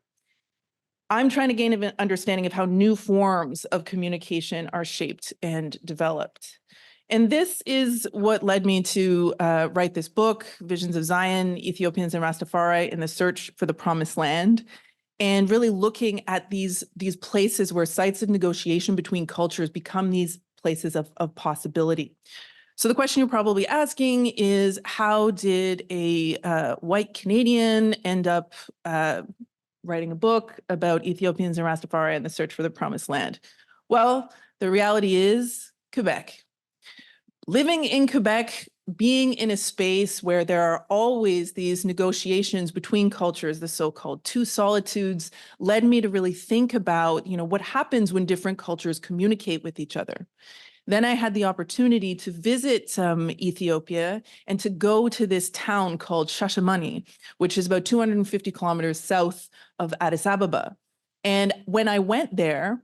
I'm trying to gain an understanding of how new forms of communication are shaped and developed. And this is what led me to write this book, Visions of Zion, Ethiopians and Rastafari in the Search for the Promised Land, and really looking at these places where sites of negotiation between cultures become these places of possibility. So the question you're probably asking is, how did a white Canadian end up writing a book about Ethiopians and Rastafari and the search for the Promised Land? Well, the reality is Quebec. Living in Quebec, being in a space where there are always these negotiations between cultures, the so-called two solitudes, led me to really think about, what happens when different cultures communicate with each other. Then I had the opportunity to visit Ethiopia and to go to this town called Shashamane, which is about 250 kilometers south of Addis Ababa. And when I went there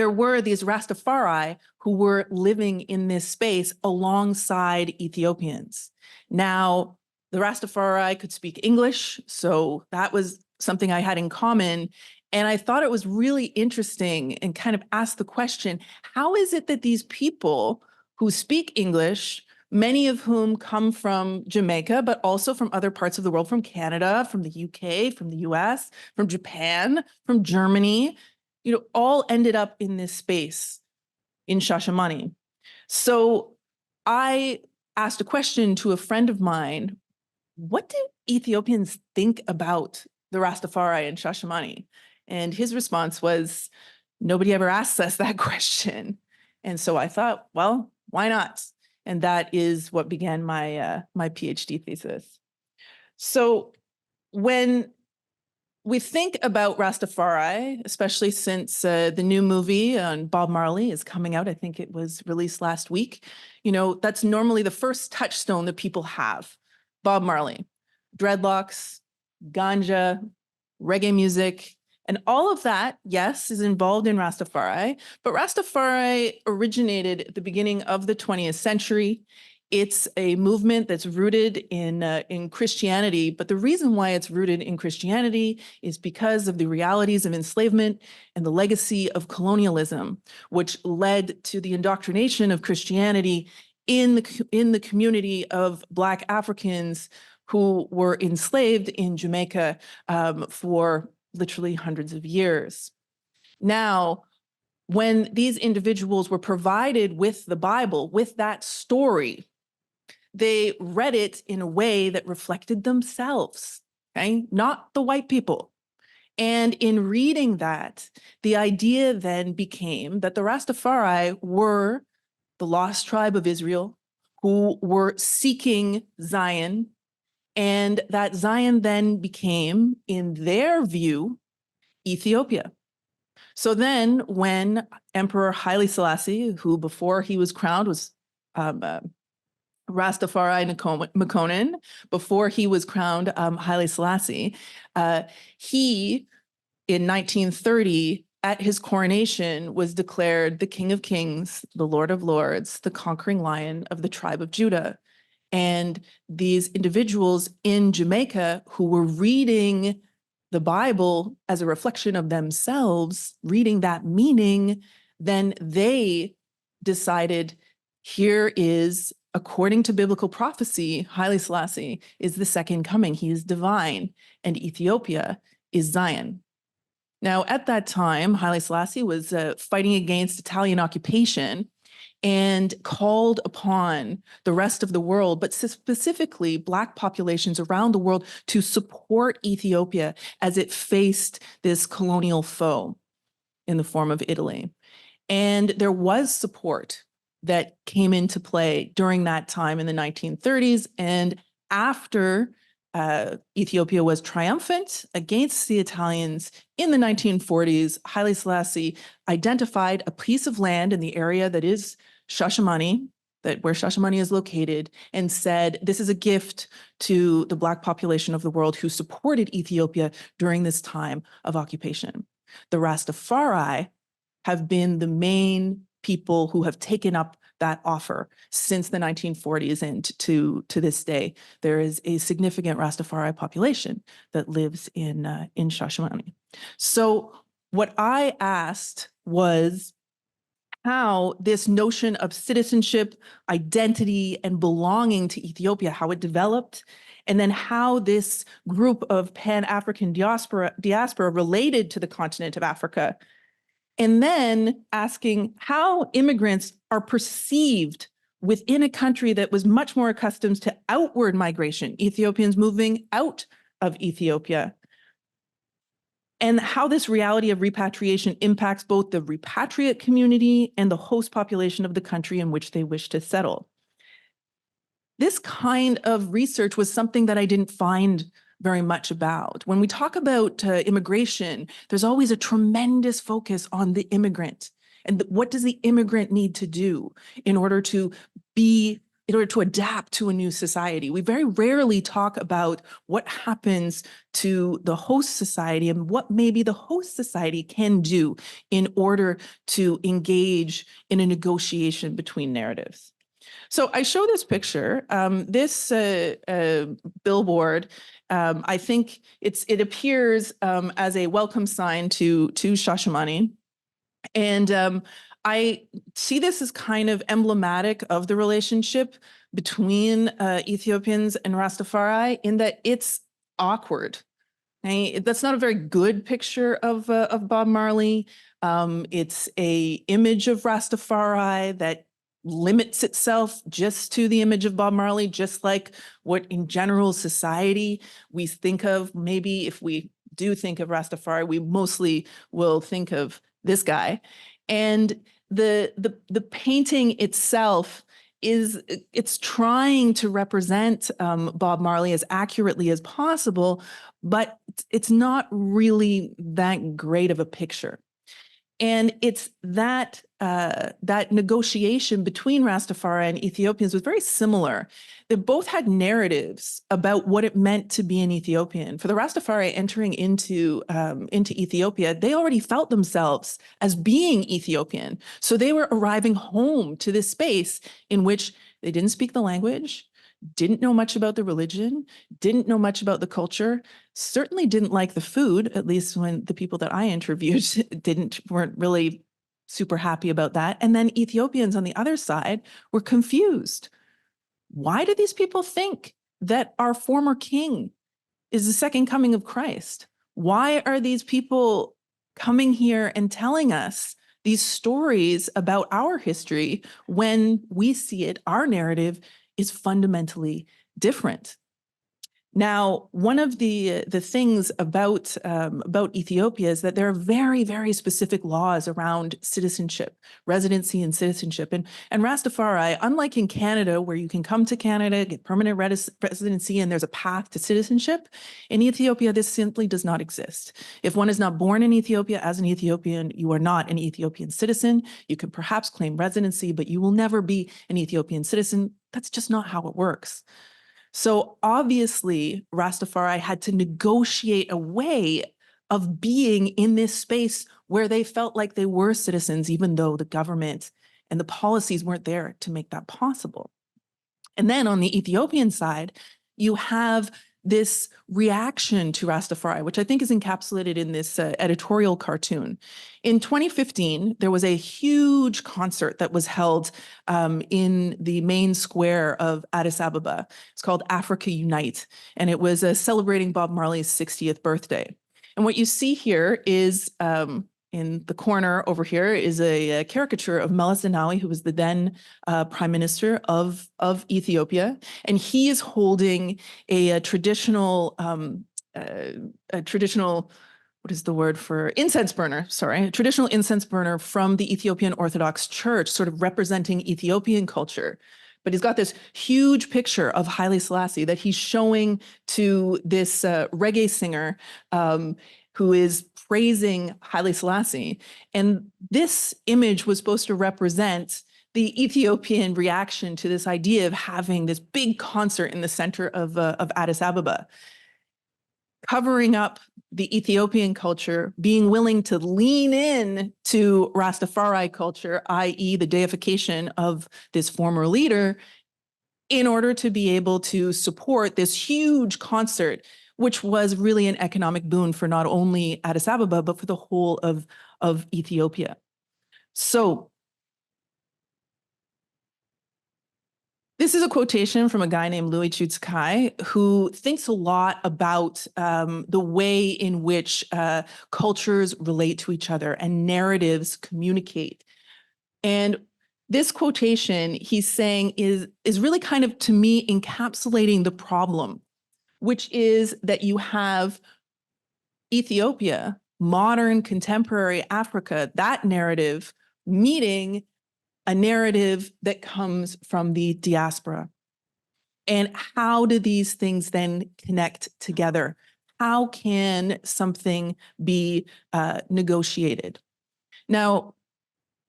were these Rastafari who were living in this space alongside Ethiopians. Now, the Rastafari could speak English, so that was something I had in common. And I thought it was really interesting and kind of asked the question, how is it that these people who speak English, many of whom come from Jamaica, but also from other parts of the world, from Canada, from the UK, from the US, from Japan, from Germany, all ended up in this space in Shashamane. So I asked a question to a friend of mine, what do Ethiopians think about the Rastafari in Shashamane? And his response was, nobody ever asks us that question. And so I thought, well, why not? And that is what began my PhD thesis. So when we think about Rastafari, especially since the new movie on Bob Marley is coming out. I think it was released last week. That's normally the first touchstone that people have. Bob Marley, dreadlocks, ganja, reggae music, and all of that, yes, is involved in Rastafari. But Rastafari originated at the beginning of the 20th century. It's a movement that's rooted in Christianity, but the reason why it's rooted in Christianity is because of the realities of enslavement and the legacy of colonialism, which led to the indoctrination of Christianity in the community of Black Africans who were enslaved in Jamaica for literally hundreds of years. Now, when these individuals were provided with the Bible, with that story, they read it in a way that reflected themselves, okay? Not the white people. And in reading that, the idea then became that the Rastafari were the lost tribe of Israel who were seeking Zion, and that Zion then became, in their view, Ethiopia. So then when Emperor Haile Selassie, who before he was crowned was Rastafari Makonnen, before he was crowned Haile Selassie, he, in 1930, at his coronation, was declared the King of Kings, the Lord of Lords, the conquering lion of the tribe of Judah. And these individuals in Jamaica who were reading the Bible as a reflection of themselves, reading that meaning, then they decided, here is according to biblical prophecy, Haile Selassie is the second coming. He is divine, and Ethiopia is Zion. Now, at that time, Haile Selassie was fighting against Italian occupation and called upon the rest of the world, but specifically Black populations around the world, to support Ethiopia as it faced this colonial foe in the form of Italy. And there was support that came into play during that time in the 1930s. And after Ethiopia was triumphant against the Italians in the 1940s, Haile Selassie identified a piece of land in the area that is Shashamane, where Shashamane is located, and said, this is a gift to the Black population of the world who supported Ethiopia during this time of occupation. The Rastafari have been the main people who have taken up that offer since the 1940s, and to this day, there is a significant Rastafari population that lives in Shashamane. So what I asked was how this notion of citizenship, identity, and belonging to Ethiopia, how it developed, and then how this group of Pan-African diaspora related to the continent of Africa. And then asking how immigrants are perceived within a country that was much more accustomed to outward migration, Ethiopians moving out of Ethiopia, and how this reality of repatriation impacts both the repatriate community and the host population of the country in which they wish to settle. This kind of research was something that I didn't find very much about. When we talk about immigration, there's always a tremendous focus on the immigrant. And what does the immigrant need to do in order to adapt to a new society? We very rarely talk about what happens to the host society and what maybe the host society can do in order to engage in a negotiation between narratives. So I show this picture, this billboard. I think it appears as a welcome sign to Shashamane. And I see this as kind of emblematic of the relationship between Ethiopians and Rastafari, in that it's awkward. Okay? That's not a very good picture of Bob Marley. It's a image of Rastafari that limits itself just to the image of Bob Marley, just like what in general society we think of. Maybe if we do think of Rastafari, we mostly will think of this guy. And the painting itself it's trying to represent Bob Marley as accurately as possible, but it's not really that great of a picture. And it's that negotiation between Rastafari and Ethiopians was very similar. They both had narratives about what it meant to be an Ethiopian. For the Rastafari entering into Ethiopia, they already felt themselves as being Ethiopian. So they were arriving home to this space in which they didn't speak the language, didn't know much about the religion, didn't know much about the culture, certainly didn't like the food, at least when the people that I interviewed weren't really super happy about that. And then Ethiopians on the other side were confused. Why do these people think that our former king is the second coming of Christ? Why are these people coming here and telling us these stories about our history when we see it, our narrative is fundamentally different? Now, one of the things about Ethiopia is that there are very, very specific laws around citizenship, residency and citizenship. And Rastafari, unlike in Canada, where you can come to Canada, get permanent residency, and there's a path to citizenship, in Ethiopia, this simply does not exist. If one is not born in Ethiopia as an Ethiopian, you are not an Ethiopian citizen. You can perhaps claim residency, but you will never be an Ethiopian citizen. That's just not how it works. So obviously, Rastafari had to negotiate a way of being in this space where they felt like they were citizens, even though the government and the policies weren't there to make that possible. And then on the Ethiopian side, you have this reaction to Rastafari, which I think is encapsulated in this editorial cartoon. In 2015, there was a huge concert that was held in the main square of Addis Ababa. It's called Africa Unite, and it was celebrating Bob Marley's 60th birthday. And what you see here is in the corner over here is a caricature of Meles Zenawi, who was the then prime minister of Ethiopia. And he is holding a traditional, what is the word for incense burner? Sorry, a traditional incense burner from the Ethiopian Orthodox Church, sort of representing Ethiopian culture. But he's got this huge picture of Haile Selassie that he's showing to this reggae singer who is praising Haile Selassie. And this image was supposed to represent the Ethiopian reaction to this idea of having this big concert in the center of Addis Ababa, covering up the Ethiopian culture, being willing to lean in to Rastafari culture, i.e. the deification of this former leader, in order to be able to support this huge concert, which was really an economic boon for not only Addis Ababa, but for the whole of Ethiopia. So this is a quotation from a guy named Louis Chutsakai, who thinks a lot about the way in which cultures relate to each other and narratives communicate. And this quotation, he's saying, is really kind of, to me, encapsulating the problem, which is that you have Ethiopia, modern contemporary Africa, that narrative meeting a narrative that comes from the diaspora. And how do these things then connect together? How can something be negotiated? Now,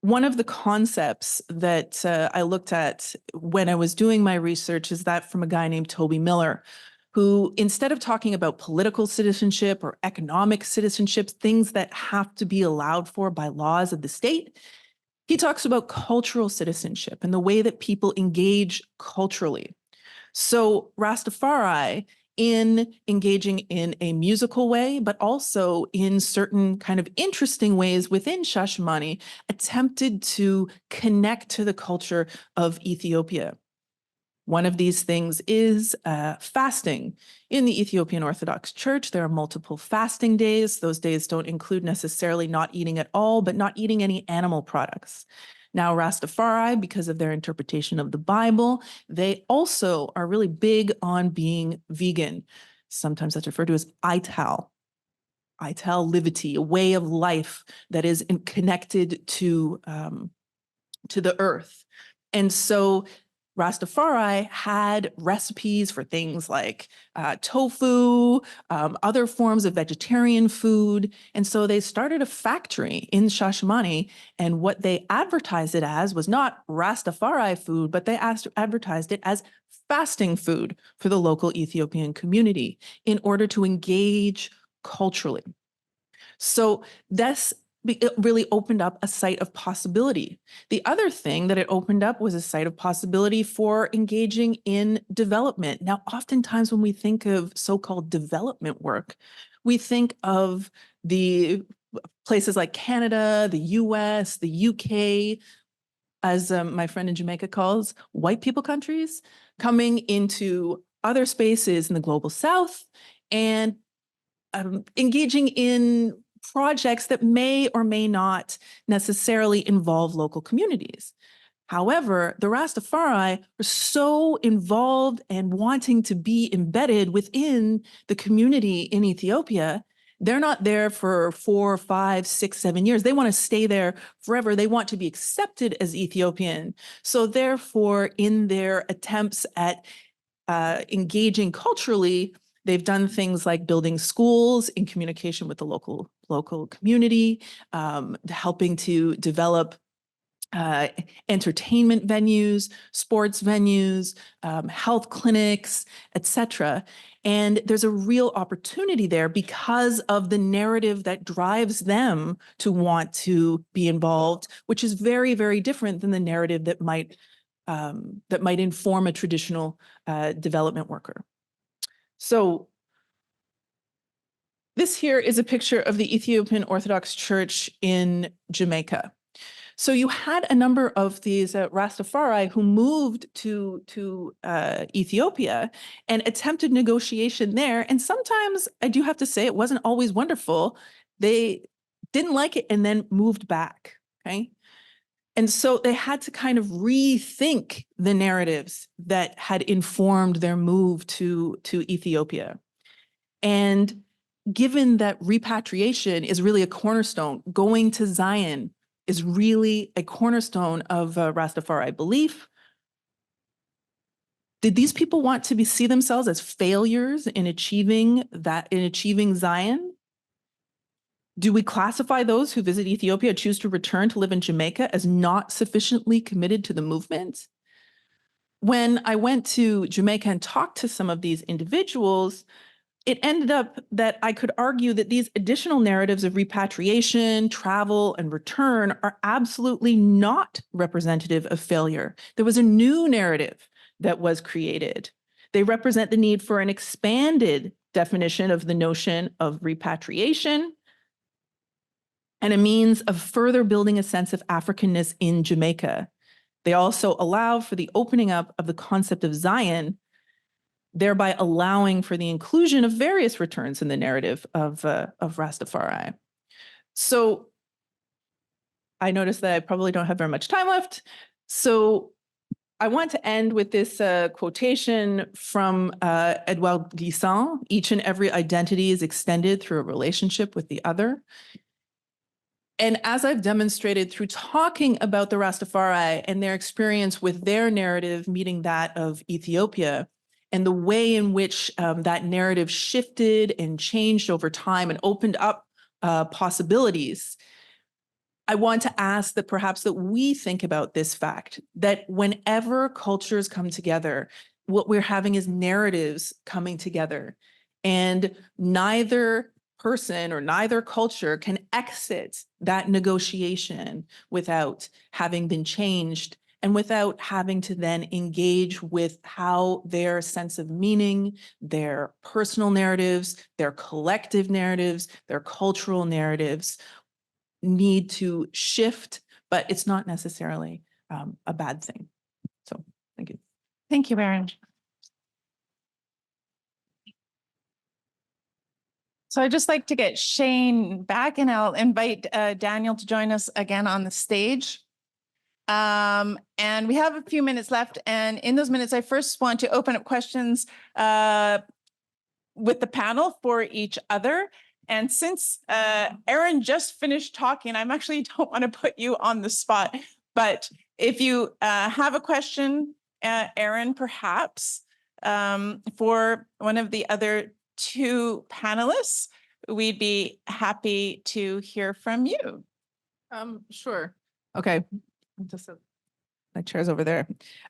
one of the concepts that I looked at when I was doing my research is that from a guy named Toby Miller, who, instead of talking about political citizenship or economic citizenship, things that have to be allowed for by laws of the state, he talks about cultural citizenship and the way that people engage culturally. So Rastafari, in engaging in a musical way, but also in certain kind of interesting ways within Shashamane, attempted to connect to the culture of Ethiopia. One of these things is fasting. In the Ethiopian Orthodox Church, there are multiple fasting days. Those days don't include necessarily not eating at all, but not eating any animal products. Now, Rastafari, because of their interpretation of the Bible, they also are really big on being vegan. Sometimes that's referred to as ital livity, a way of life that is connected to the earth. And so Rastafari had recipes for things like tofu, other forms of vegetarian food. And so they started a factory in Shashamane, and what they advertised it as was not Rastafari food, but they advertised it as fasting food for the local Ethiopian community in order to engage culturally. So it really opened up a site of possibility. The other thing that it opened up was a site of possibility for engaging in development. Now, oftentimes when we think of so-called development work, we think of the places like Canada, the US, the UK, as my friend in Jamaica calls white people countries, coming into other spaces in the global South and engaging in projects that may or may not necessarily involve local communities. However, the Rastafari are so involved and wanting to be embedded within the community in Ethiopia. They're not there for 4, 5, 6, 7 years. They want to stay there forever. They want to be accepted as Ethiopian. So therefore, in their attempts at engaging culturally, they've done things like building schools in communication with the local community, helping to develop entertainment venues, sports venues, health clinics, etc. And there's a real opportunity there because of the narrative that drives them to want to be involved, which is very, very different than the narrative that might inform a traditional development worker. So this here is a picture of the Ethiopian Orthodox Church in Jamaica. So you had a number of these Rastafari who moved to Ethiopia and attempted negotiation there. And sometimes I do have to say it wasn't always wonderful. They didn't like it and then moved back. Okay. And so they had to kind of rethink the narratives that had informed their move to Ethiopia. And given that repatriation is really a cornerstone, going to Zion is really a cornerstone of Rastafari belief. Did these people want to see themselves as failures in achieving Zion? Do we classify those who visit Ethiopia, choose to return to live in Jamaica, as not sufficiently committed to the movement? When I went to Jamaica and talked to some of these individuals, it ended up that I could argue that these additional narratives of repatriation, travel, and return are absolutely not representative of failure. There was a new narrative that was created. They represent the need for an expanded definition of the notion of repatriation and a means of further building a sense of Africanness in Jamaica. They also allow for the opening up of the concept of Zion, thereby allowing for the inclusion of various returns in the narrative of Rastafari. So I noticed that I probably don't have very much time left. So I want to end with this quotation from Edouard Glissant: "Each and every identity is extended through a relationship with the other." And as I've demonstrated through talking about the Rastafari and their experience with their narrative meeting that of Ethiopia, and the way in which that narrative shifted and changed over time and opened up possibilities, I want to ask that perhaps that we think about this fact, that whenever cultures come together, what we're having is narratives coming together, and neither person or neither culture can exit that negotiation without having been changed and without having to then engage with how their sense of meaning, their personal narratives, their collective narratives, their cultural narratives need to shift, but it's not necessarily a bad thing. So thank you. Thank you, Erin. So I'd just like to get Shane back, and I'll invite Daniel to join us again on the stage. And we have a few minutes left. And in those minutes, I first want to open up questions with the panel for each other. And since Erin just finished talking, I'm actually don't want to put you on the spot. But if you have a question, Erin, perhaps for one of the other two panelists, we'd be happy to hear from you. Sure. Okay. Just my chair's over there.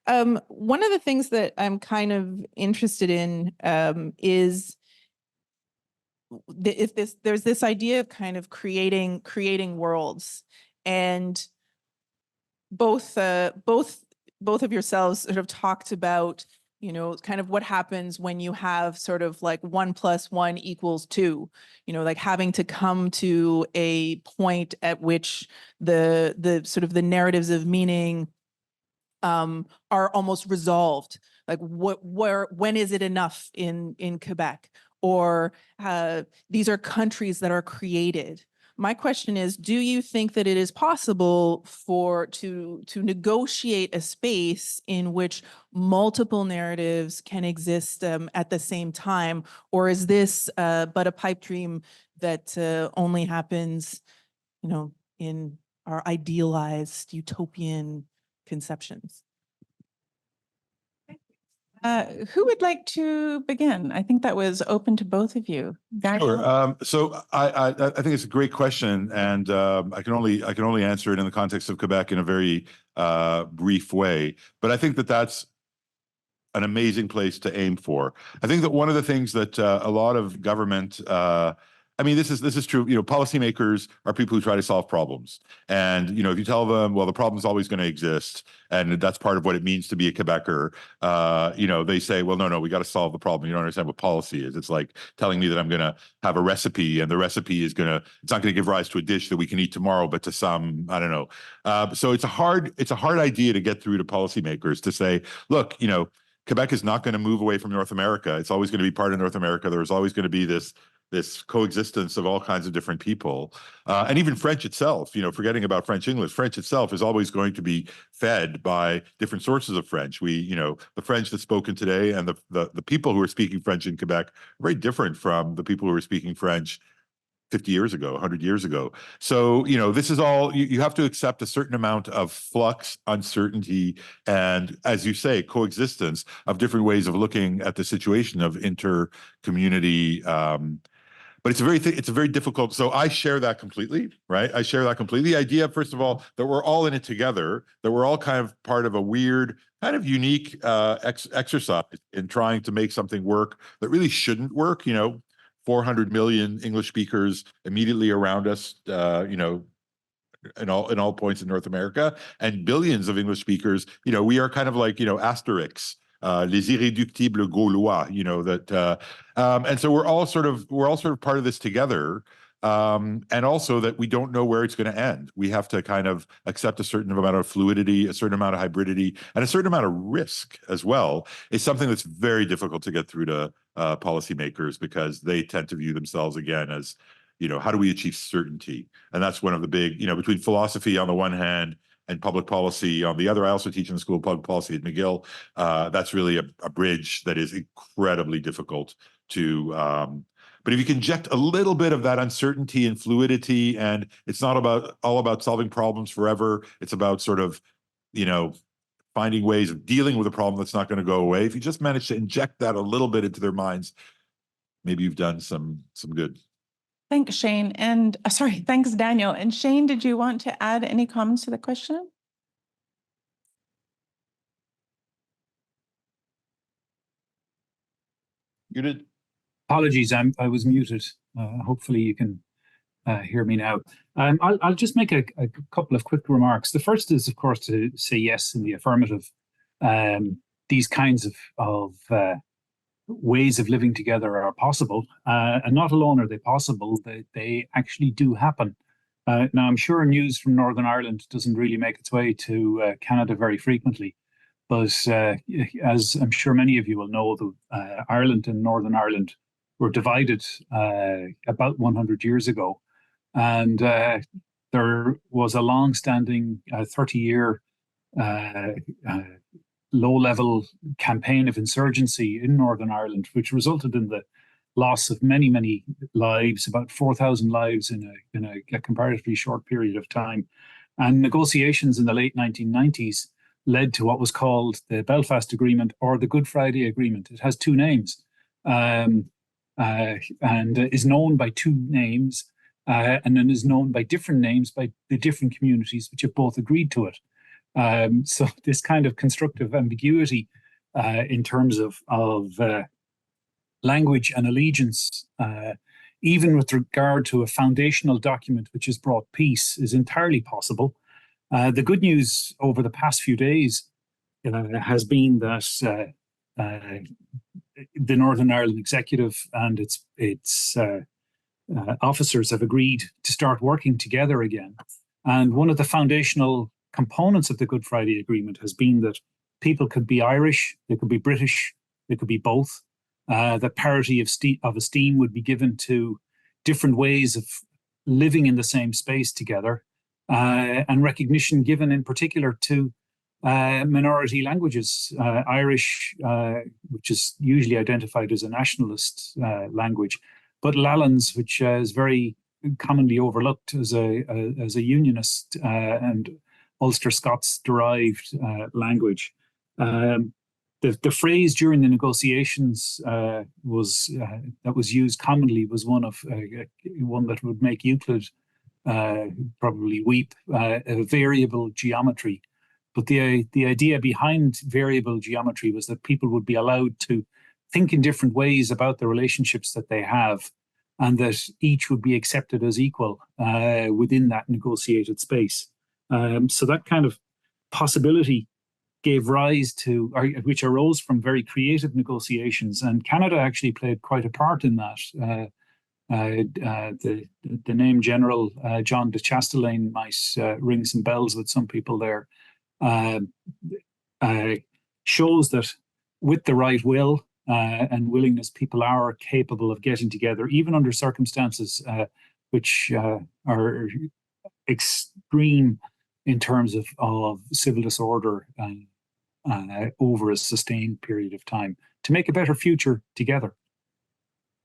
One of the things that I'm kind of interested in is there's this idea of kind of creating worlds, and both of yourselves sort of talked about, you know, kind of what happens when you have sort of like 1 + 1 = 2, you know, like having to come to a point at which the sort of the narratives of meaning are almost resolved. Like when is it enough in Quebec? Or these are countries that are created. My question is, do you think that it is possible to negotiate a space in which multiple narratives can exist at the same time? Or is this but a pipe dream that only happens, you know, in our idealized utopian conceptions? Who would like to begin? I think that was open to both of you. Daniel? Sure. So I think it's a great question, and I can only answer it in the context of Quebec in a very brief way. But I think that that's an amazing place to aim for. I think that one of the things that a lot of government, I mean, this is true. You know, policymakers are people who try to solve problems. And, you know, if you tell them, well, the problem's always going to exist, and that's part of what it means to be a Quebecer, you know, they say, well, no, we got to solve the problem. You don't understand what policy is. It's like telling me that I'm going to have a recipe, and the recipe is it's not going to give rise to a dish that we can eat tomorrow, but to some, I don't know. So it's a hard idea to get through to policymakers to say, look, you know, Quebec is not going to move away from North America. It's always going to be part of North America. There's always going to be this coexistence of all kinds of different people. And even French itself, you know, forgetting about French English, French itself is always going to be fed by different sources of French. You know, the French that's spoken today and the people who are speaking French in Quebec are very different from the people who are speaking French 50 years ago, 100 years ago. So, you know, this is all, you have to accept a certain amount of flux, uncertainty, and, as you say, coexistence of different ways of looking at the situation of inter-community. But it's a very difficult. So I share that completely, right? I share that completely. The idea, first of all, that we're all in it together, that we're all kind of part of a weird, kind of unique exercise in trying to make something work that really shouldn't work. You know, 400 million English speakers immediately around us, you know, in all points in North America, and billions of English speakers. You know, we are kind of like, you know, Asterix, les irréductibles Gaulois. You know that, and so we're all sort of part of this together. And also that we don't know where it's going to end. We have to kind of accept a certain amount of fluidity, a certain amount of hybridity, and a certain amount of risk as well. It's something that's very difficult to get through to policymakers, because they tend to view themselves again as, you know, how do we achieve certainty? And that's one of the big, you know, between philosophy on the one hand and public policy on the other. I also teach in the School of Public Policy at McGill. That's really a bridge that is incredibly difficult to, but if you can inject a little bit of that uncertainty and fluidity, and it's not all about solving problems forever, it's about sort of, you know, finding ways of dealing with a problem that's not going to go away. If you just manage to inject that a little bit into their minds, maybe you've done some good. Thanks, Shane. And thanks, Daniel. And Shane, did you want to add any comments to the question? You did. Apologies, I was muted. Hopefully you can hear me now. I'll just make a couple of quick remarks. The first is, of course, to say yes in the affirmative. These kinds of ways of living together are possible, and not alone are they possible, they actually do happen. Now, I'm sure news from Northern Ireland doesn't really make its way to Canada very frequently, but as I'm sure many of you will know, Ireland and Northern Ireland were divided about 100 years ago, and there was a long-standing 30-year low-level campaign of insurgency in Northern Ireland, which resulted in the loss of many, many lives, about 4,000 lives in a comparatively short period of time. And negotiations in the late 1990s led to what was called the Belfast Agreement, or the Good Friday Agreement. It has two names, and is known by two names, and then is known by different names by the different communities which have both agreed to it. So this kind of constructive ambiguity in terms of language and allegiance, even with regard to a foundational document which has brought peace, is entirely possible. The good news over the past few days has been that the Northern Ireland Executive and its officers have agreed to start working together again. And one of the foundational components of the Good Friday Agreement has been that people could be Irish, they could be British, they could be both. That parity of esteem would be given to different ways of living in the same space together, and recognition given in particular to minority languages. Irish, which is usually identified as a nationalist language, but Lallans, which is very commonly overlooked as a unionist and Ulster Scots derived language. The phrase during the negotiations that was used commonly was one that would make Euclid probably weep, a variable geometry. But the idea behind variable geometry was that people would be allowed to think in different ways about the relationships that they have, and that each would be accepted as equal within that negotiated space. So that kind of possibility gave rise to, which arose from very creative negotiations, and Canada actually played quite a part in that. The name General John de Chastelain might ring some bells with some people there. Shows that with the right will and willingness, people are capable of getting together, even under circumstances which are extreme in terms of civil disorder over a sustained period of time, to make a better future together.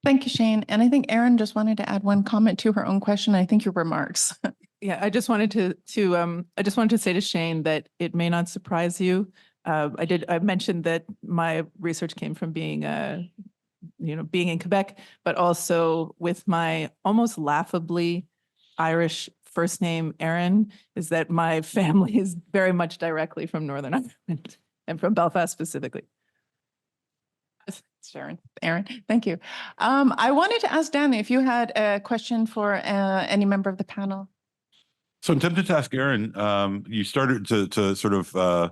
Thank you, Shane. And I think Erin just wanted to add one comment to her own question. I think your remarks. Yeah, I just wanted to say to Shane that it may not surprise you. I mentioned that my research came from being being in Quebec, but also with my almost laughably Irish first name, Erin, is that my family is very much directly from Northern Ireland and from Belfast specifically. Sharon, Erin, thank you. I wanted to ask Danny if you had a question for any member of the panel. So I'm tempted to ask Erin, you started to sort of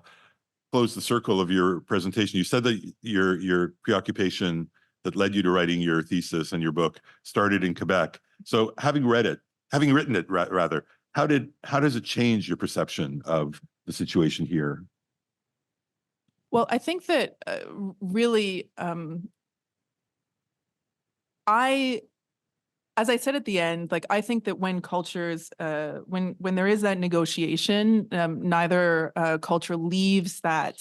close the circle of your presentation. You said that your preoccupation that led you to writing your thesis and your book started in Quebec. So having written it rather, how does it change your perception of the situation here? Well, I think that really, as I said at the end, like I think that when cultures, when there is that negotiation, neither culture leaves that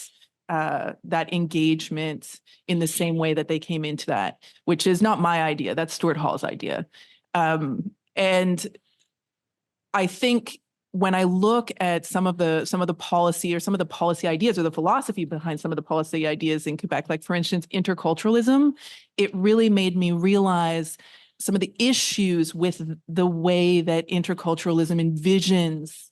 engagement in the same way that they came into that, which is not my idea. That's Stuart Hall's idea, and I think when I look at some of the policy or some of the policy ideas or the philosophy behind some of the policy ideas in Quebec, like for instance, interculturalism, it really made me realize some of the issues with the way that interculturalism envisions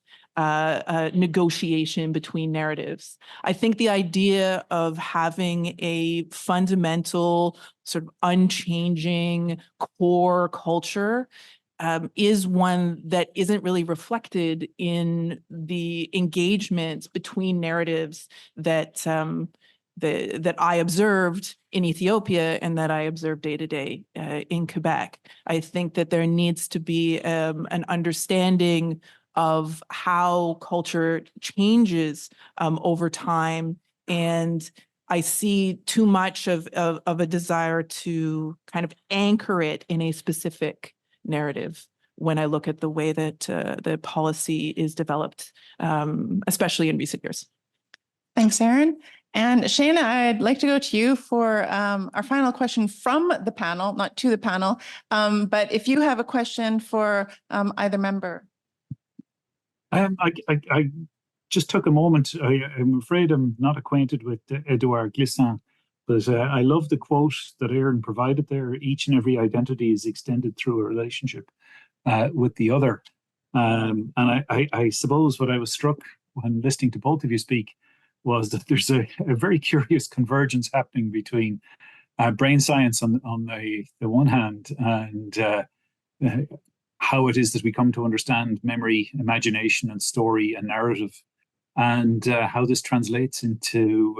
negotiation between narratives. I think the idea of having a fundamental, sort of unchanging core culture is one that isn't really reflected in the engagements between narratives that that I observed in Ethiopia and that I observed day to day in Quebec. I think that there needs to be an understanding of how culture changes over time, and I see too much of a desire to kind of anchor it in a specific narrative when I look at the way that the policy is developed, especially in recent years. Thanks, Erin. And Shana, I'd like to go to you for our final question from the panel, not to the panel, but if you have a question for either member. I just took a moment. I'm afraid I'm not acquainted with Edouard Glissant, but I love the quote that Erin provided there. Each and every identity is extended through a relationship with the other. And I suppose what I was struck when listening to both of you speak was that there's a very curious convergence happening between brain science on the one hand and how it is that we come to understand memory, imagination, and story and narrative, and how this translates into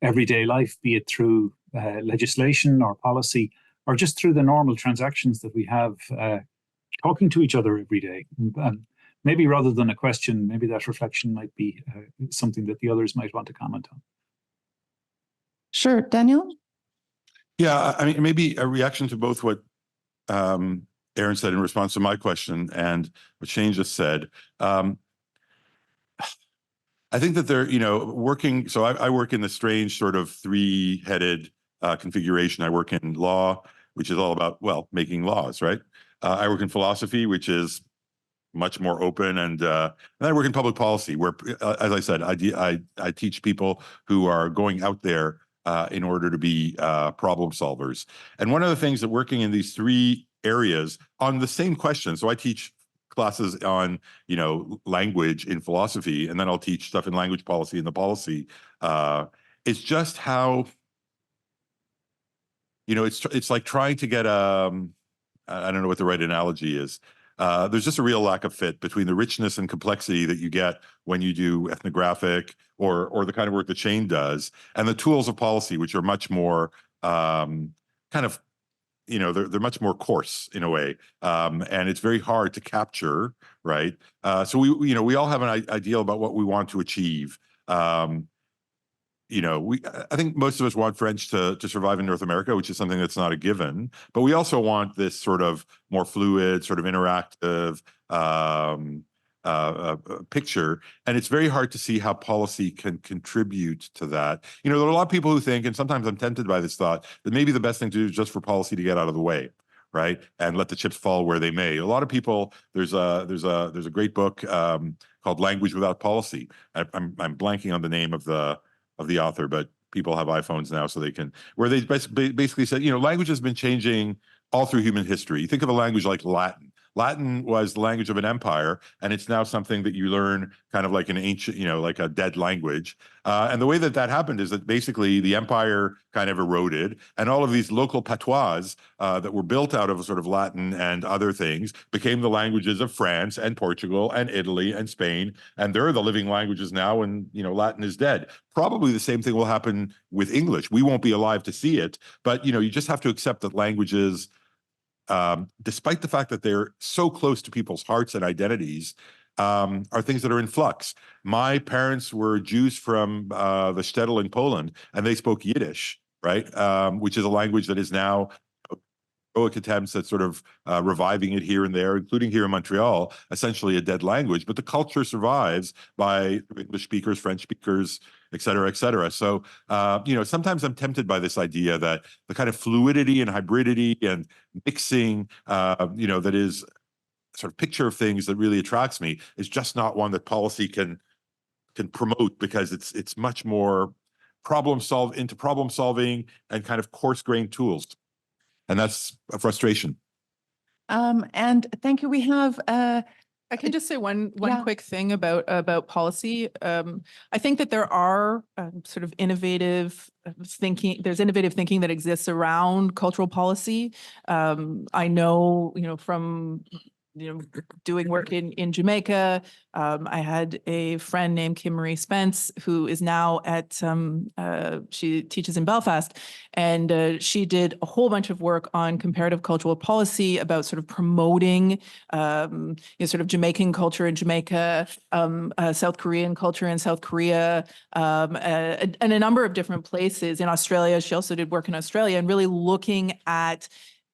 everyday life, be it through legislation or policy, or just through the normal transactions that we have talking to each other every day. Maybe rather than a question, maybe that reflection might be something that the others might want to comment on. Sure, Daniel? Yeah, I mean, maybe a reaction to both what Erin said in response to my question and what Shane just said. I think that they're, working. So I work in the strange sort of three-headed configuration. I work in law, which is all about, well, making laws, right? I work in philosophy, which is much more open, and I work in public policy, where, as I said, I teach people who are going out there in order to be problem solvers. And one of the things that working in these three areas on the same question, so I teach classes on language in philosophy, and then I'll teach stuff in language policy in the policy. It's just how it's like trying to get I don't know what the right analogy is. There's just a real lack of fit between the richness and complexity that you get when you do ethnographic or the kind of work that Shane does, and the tools of policy, which are much more kind of, they're much more coarse in a way, and it's very hard to capture, right? So we all have an ideal about what we want to achieve. I think most of us want French to survive in North America, which is something that's not a given. But we also want this sort of more fluid, sort of interactive picture. And it's very hard to see how policy can contribute to that. There are a lot of people who think, and sometimes I'm tempted by this thought, that maybe the best thing to do is just for policy to get out of the way, right? And let the chips fall where they may. A lot of people, there's a great book called Language Without Policy. I'm blanking on the name of the author, but people have iPhones now, so they can, where they basically said, language has been changing all through human history. You think of a language like Latin. Latin was the language of an empire, and it's now something that you learn kind of like an ancient, like a dead language. And the way that happened is that basically the empire kind of eroded, and all of these local patois that were built out of sort of Latin and other things became the languages of France and Portugal and Italy and Spain, and they're the living languages now, and Latin is dead. Probably the same thing will happen with English. We won't be alive to see it, but you just have to accept that languages, despite the fact that they're so close to people's hearts and identities, are things that are in flux. My parents were Jews from the shtetl in Poland, and they spoke Yiddish, right? Which is a language that is now heroic attempts at sort of reviving it here and there, including here in Montreal, essentially a dead language. But the culture survives by English speakers, French speakers, et cetera, et cetera. So, sometimes I'm tempted by this idea that the kind of fluidity and hybridity and mixing, that is sort of picture of things that really attracts me is just not one that policy can promote, because it's much more problem solving and kind of coarse-grained tools. And that's a frustration. And thank you. We have I can just say one Yeah. quick thing about policy. I think that there are sort of innovative thinking. There's innovative thinking that exists around cultural policy. I know, from doing work in Jamaica. I had a friend named Kim Marie Spence, who is now at she teaches in Belfast, and she did a whole bunch of work on comparative cultural policy about sort of promoting sort of Jamaican culture in Jamaica, South Korean culture in South Korea, and a number of different places in Australia. She also did work in Australia, and really looking at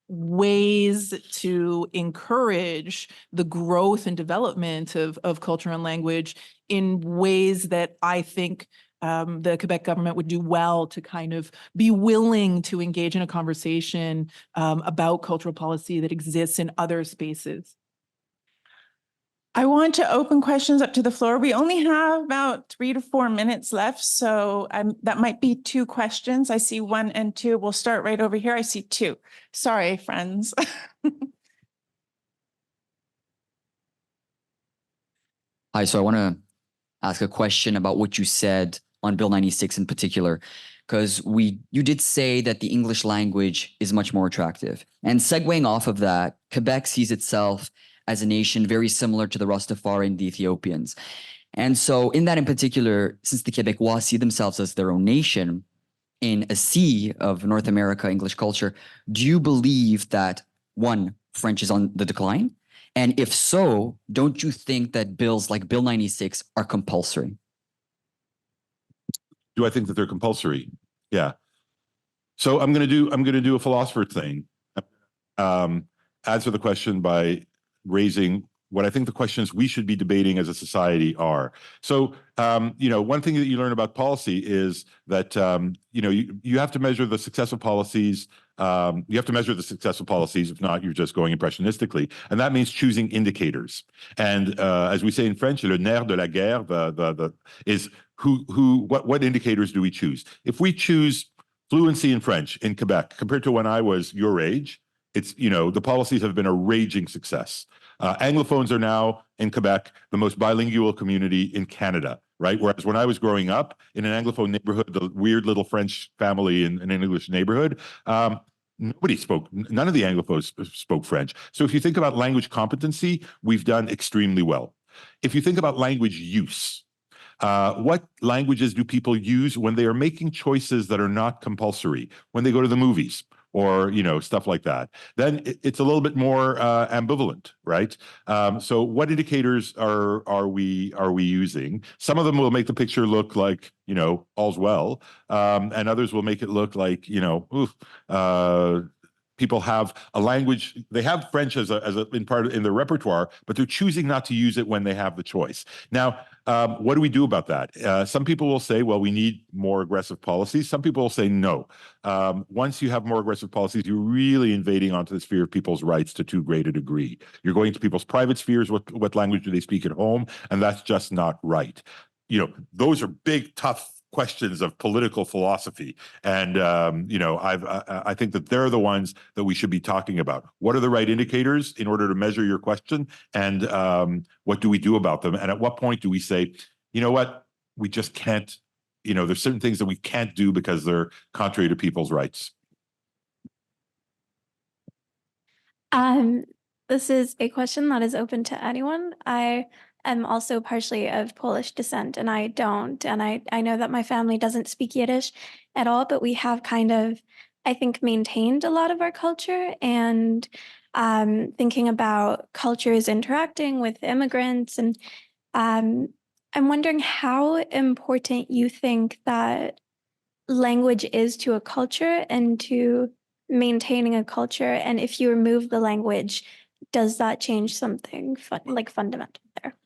ways to encourage the growth and development of culture and language in ways that I think the Quebec government would do well to kind of be willing to engage in a conversation about cultural policy that exists in other spaces. I want to open questions up to the floor. We only have about 3 to 4 minutes left, so that might be 2 questions. I see 1 and 2. We'll start right over here. I see 2. Sorry, friends. Hi, so I want to ask a question about what you said on Bill 96 in particular, because you did say that the English language is much more attractive. And segueing off of that, Quebec sees itself as a nation very similar to the Rastafari and the Ethiopians. And so in that in particular, since the Quebecois see themselves as their own nation in a sea of North America English culture, do you believe that, one, French is on the decline? And if so, don't you think that bills like Bill 96 are compulsory? Do I think that they're compulsory? Yeah. So I'm going to do a philosopher thing. Answer the question by raising what I think the questions we should be debating as a society are. So, one thing that you learn about policy is that, you have to measure the success of policies. You have to measure the success of policies. If not, you're just going impressionistically. And that means choosing indicators. And as we say in French, le nerf de la guerre, is what indicators do we choose? If we choose fluency in French in Quebec, compared to when I was your age, it's, the policies have been a raging success. Anglophones are now in Quebec the most bilingual community in Canada, right? Whereas when I was growing up in an Anglophone neighborhood, the weird little French family in an English neighborhood, none of the Anglophones spoke French. So if you think about language competency, we've done extremely well. If you think about language use, what languages do people use when they are making choices that are not compulsory, when they go to the movies or, you know, stuff like that? Then it's a little bit more ambivalent, right? So what indicators are we using? Some of them will make the picture look like, you know, all's well, and others will make it look like, you know, people have a language, they have French as a in their repertoire, but they're choosing not to use it when they have the choice. Now, what do we do about that? Some people will say, well, we need more aggressive policies. Some people will say no. Once you have more aggressive policies, you're really invading onto the sphere of people's rights to too great a degree. You're going to people's private spheres. What language do they speak at home? And that's just not right. You know, those are big, tough questions of political philosophy, and you know, I think that they're the ones that we should be talking about. What are the right indicators in order to measure your question, and what do we do about them? And at what point do we say, you know what, we just can't, you know, there's certain things that we can't do because they're contrary to people's rights. This is a question that is open to anyone. I am also partially of Polish descent, and I know that my family doesn't speak Yiddish at all, but we have kind of, I think, maintained a lot of our culture, and thinking about cultures interacting with immigrants. And I'm wondering how important you think that language is to a culture and to maintaining a culture. And if you remove the language, does that change something fundamental there?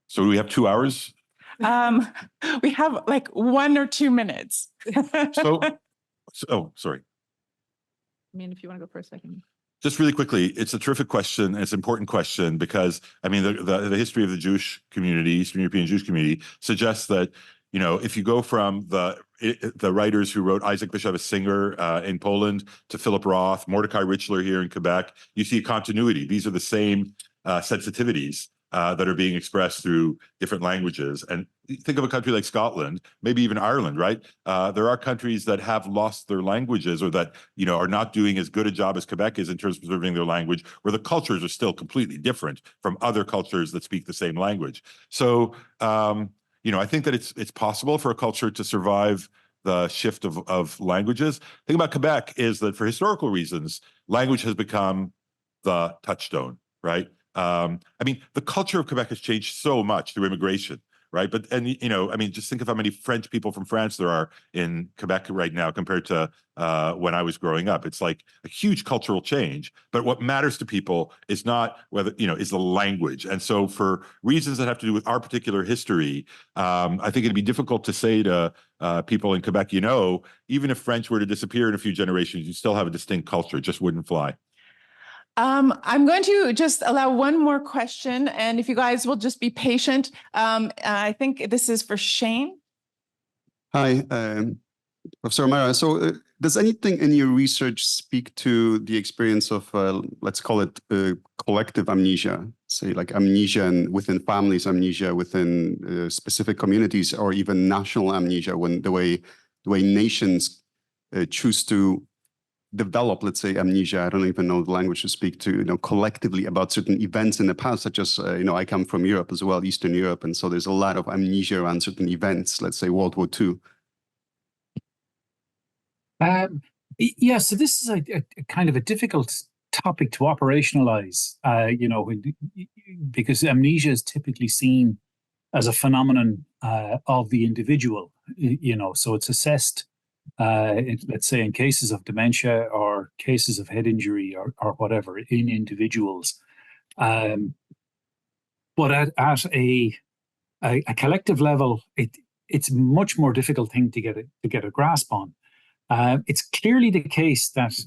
So do we have 2 hours? We have like 1 or 2 minutes. Oh, sorry. I mean, if you want to go first, I can. Just really quickly, it's a terrific question. It's an important question because, I mean, the history of the Jewish community, Eastern European Jewish community, suggests that, you know, if you go from the writers who wrote Isaac Bashevis Singer in Poland to Philip Roth, Mordecai Richler here in Quebec, you see a continuity. These are the same sensitivities that are being expressed through different languages. And think of a country like Scotland, maybe even Ireland, right? There are countries that have lost their languages, or that, you know, are not doing as good a job as Quebec is in terms of preserving their language, where the cultures are still completely different from other cultures that speak the same language. So, you know, I think that it's possible for a culture to survive the shift of languages. The thing about Quebec is that for historical reasons, language has become the touchstone, right? I mean, the culture of Quebec has changed so much through immigration, right? But, and, you know, I mean, just think of how many French people from France there are in Quebec right now compared to when I was growing up. It's like a huge cultural change. But what matters to people is not whether, you know, is the language. And so for reasons that have to do with our particular history, I think it'd be difficult to say to people in Quebec, you know, even if French were to disappear in a few generations, you still have a distinct culture. It just wouldn't fly. I'm going to just allow one more question, and if you guys will just be patient. I think this is for Shane. Hi, Professor O'Mara. So does anything in your research speak to the experience of, let's call it collective amnesia, say like amnesia within families, amnesia within specific communities, or even national amnesia, when the way nations choose to develop, let's say, amnesia? I don't even know the language to speak to, you know, collectively about certain events in the past, such as, you know, I come from Europe as well, Eastern Europe. And so there's a lot of amnesia around certain events, let's say World War II. Yeah, so this is a kind of a difficult topic to operationalize, you know, because amnesia is typically seen as a phenomenon of the individual, you know, so it's assessed, let's say in cases of dementia or cases of head injury or whatever in individuals. But at a collective level, it's a much more difficult thing to get a grasp on. It's clearly the case that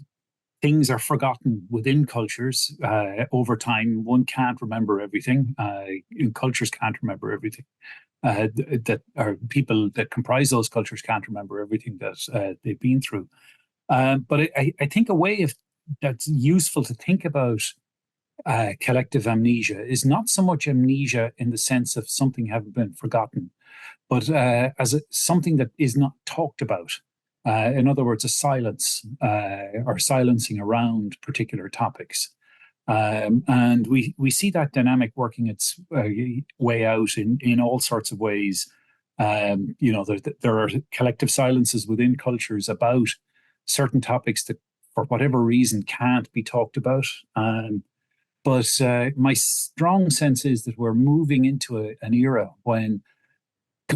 things are forgotten within cultures over time. One can't remember everything. Cultures can't remember everything. That are people that comprise those cultures can't remember everything that they've been through. But I think a way that's useful to think about collective amnesia is not so much amnesia in the sense of something having been forgotten, but as something that is not talked about. In other words, a silence or silencing around particular topics. And we see that dynamic working its way out in all sorts of ways. You know, there are collective silences within cultures about certain topics that, for whatever reason, can't be talked about. But my strong sense is that we're moving into an era when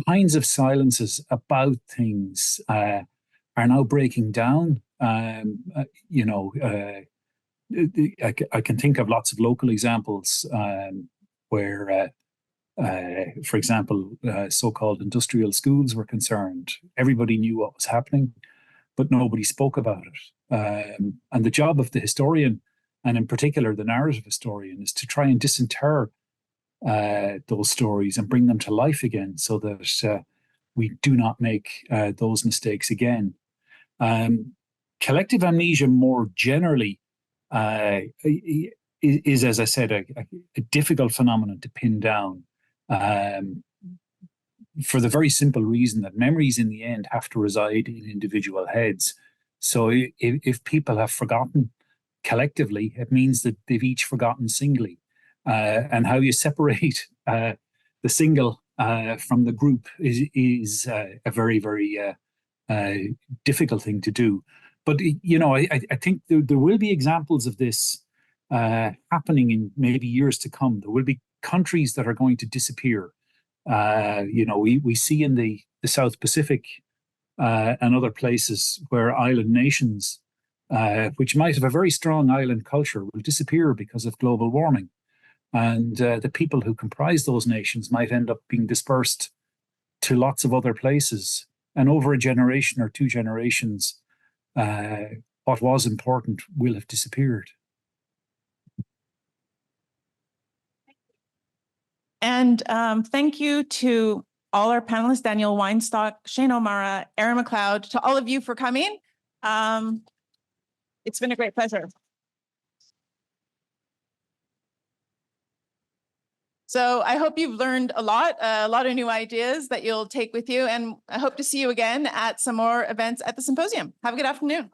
kinds of silences about things are now breaking down. You know, I can think of lots of local examples where, for example, so-called industrial schools were concerned. Everybody knew what was happening, but nobody spoke about it. And the job of the historian, and in particular the narrative historian, is to try and disinter those stories and bring them to life again, so that we do not make those mistakes again. Collective amnesia more generally is, as I said, a difficult phenomenon to pin down, for the very simple reason that memories in the end have to reside in individual heads. So if people have forgotten collectively, it means that they've each forgotten singly. And how you separate the single from the group is a very, very difficult thing to do. But, you know, I think there will be examples of this happening in maybe years to come. There will be countries that are going to disappear. You know, we see in the South Pacific and other places where island nations, which might have a very strong island culture, will disappear because of global warming. And the people who comprise those nations might end up being dispersed to lots of other places. And over a generation or two generations, what was important will have disappeared. And thank you to all our panelists, Daniel Weinstock, Shane O'Mara, Erin McLeod, to all of you for coming. It's been a great pleasure. So I hope you've learned a lot of new ideas that you'll take with you, and I hope to see you again at some more events at the symposium. Have a good afternoon.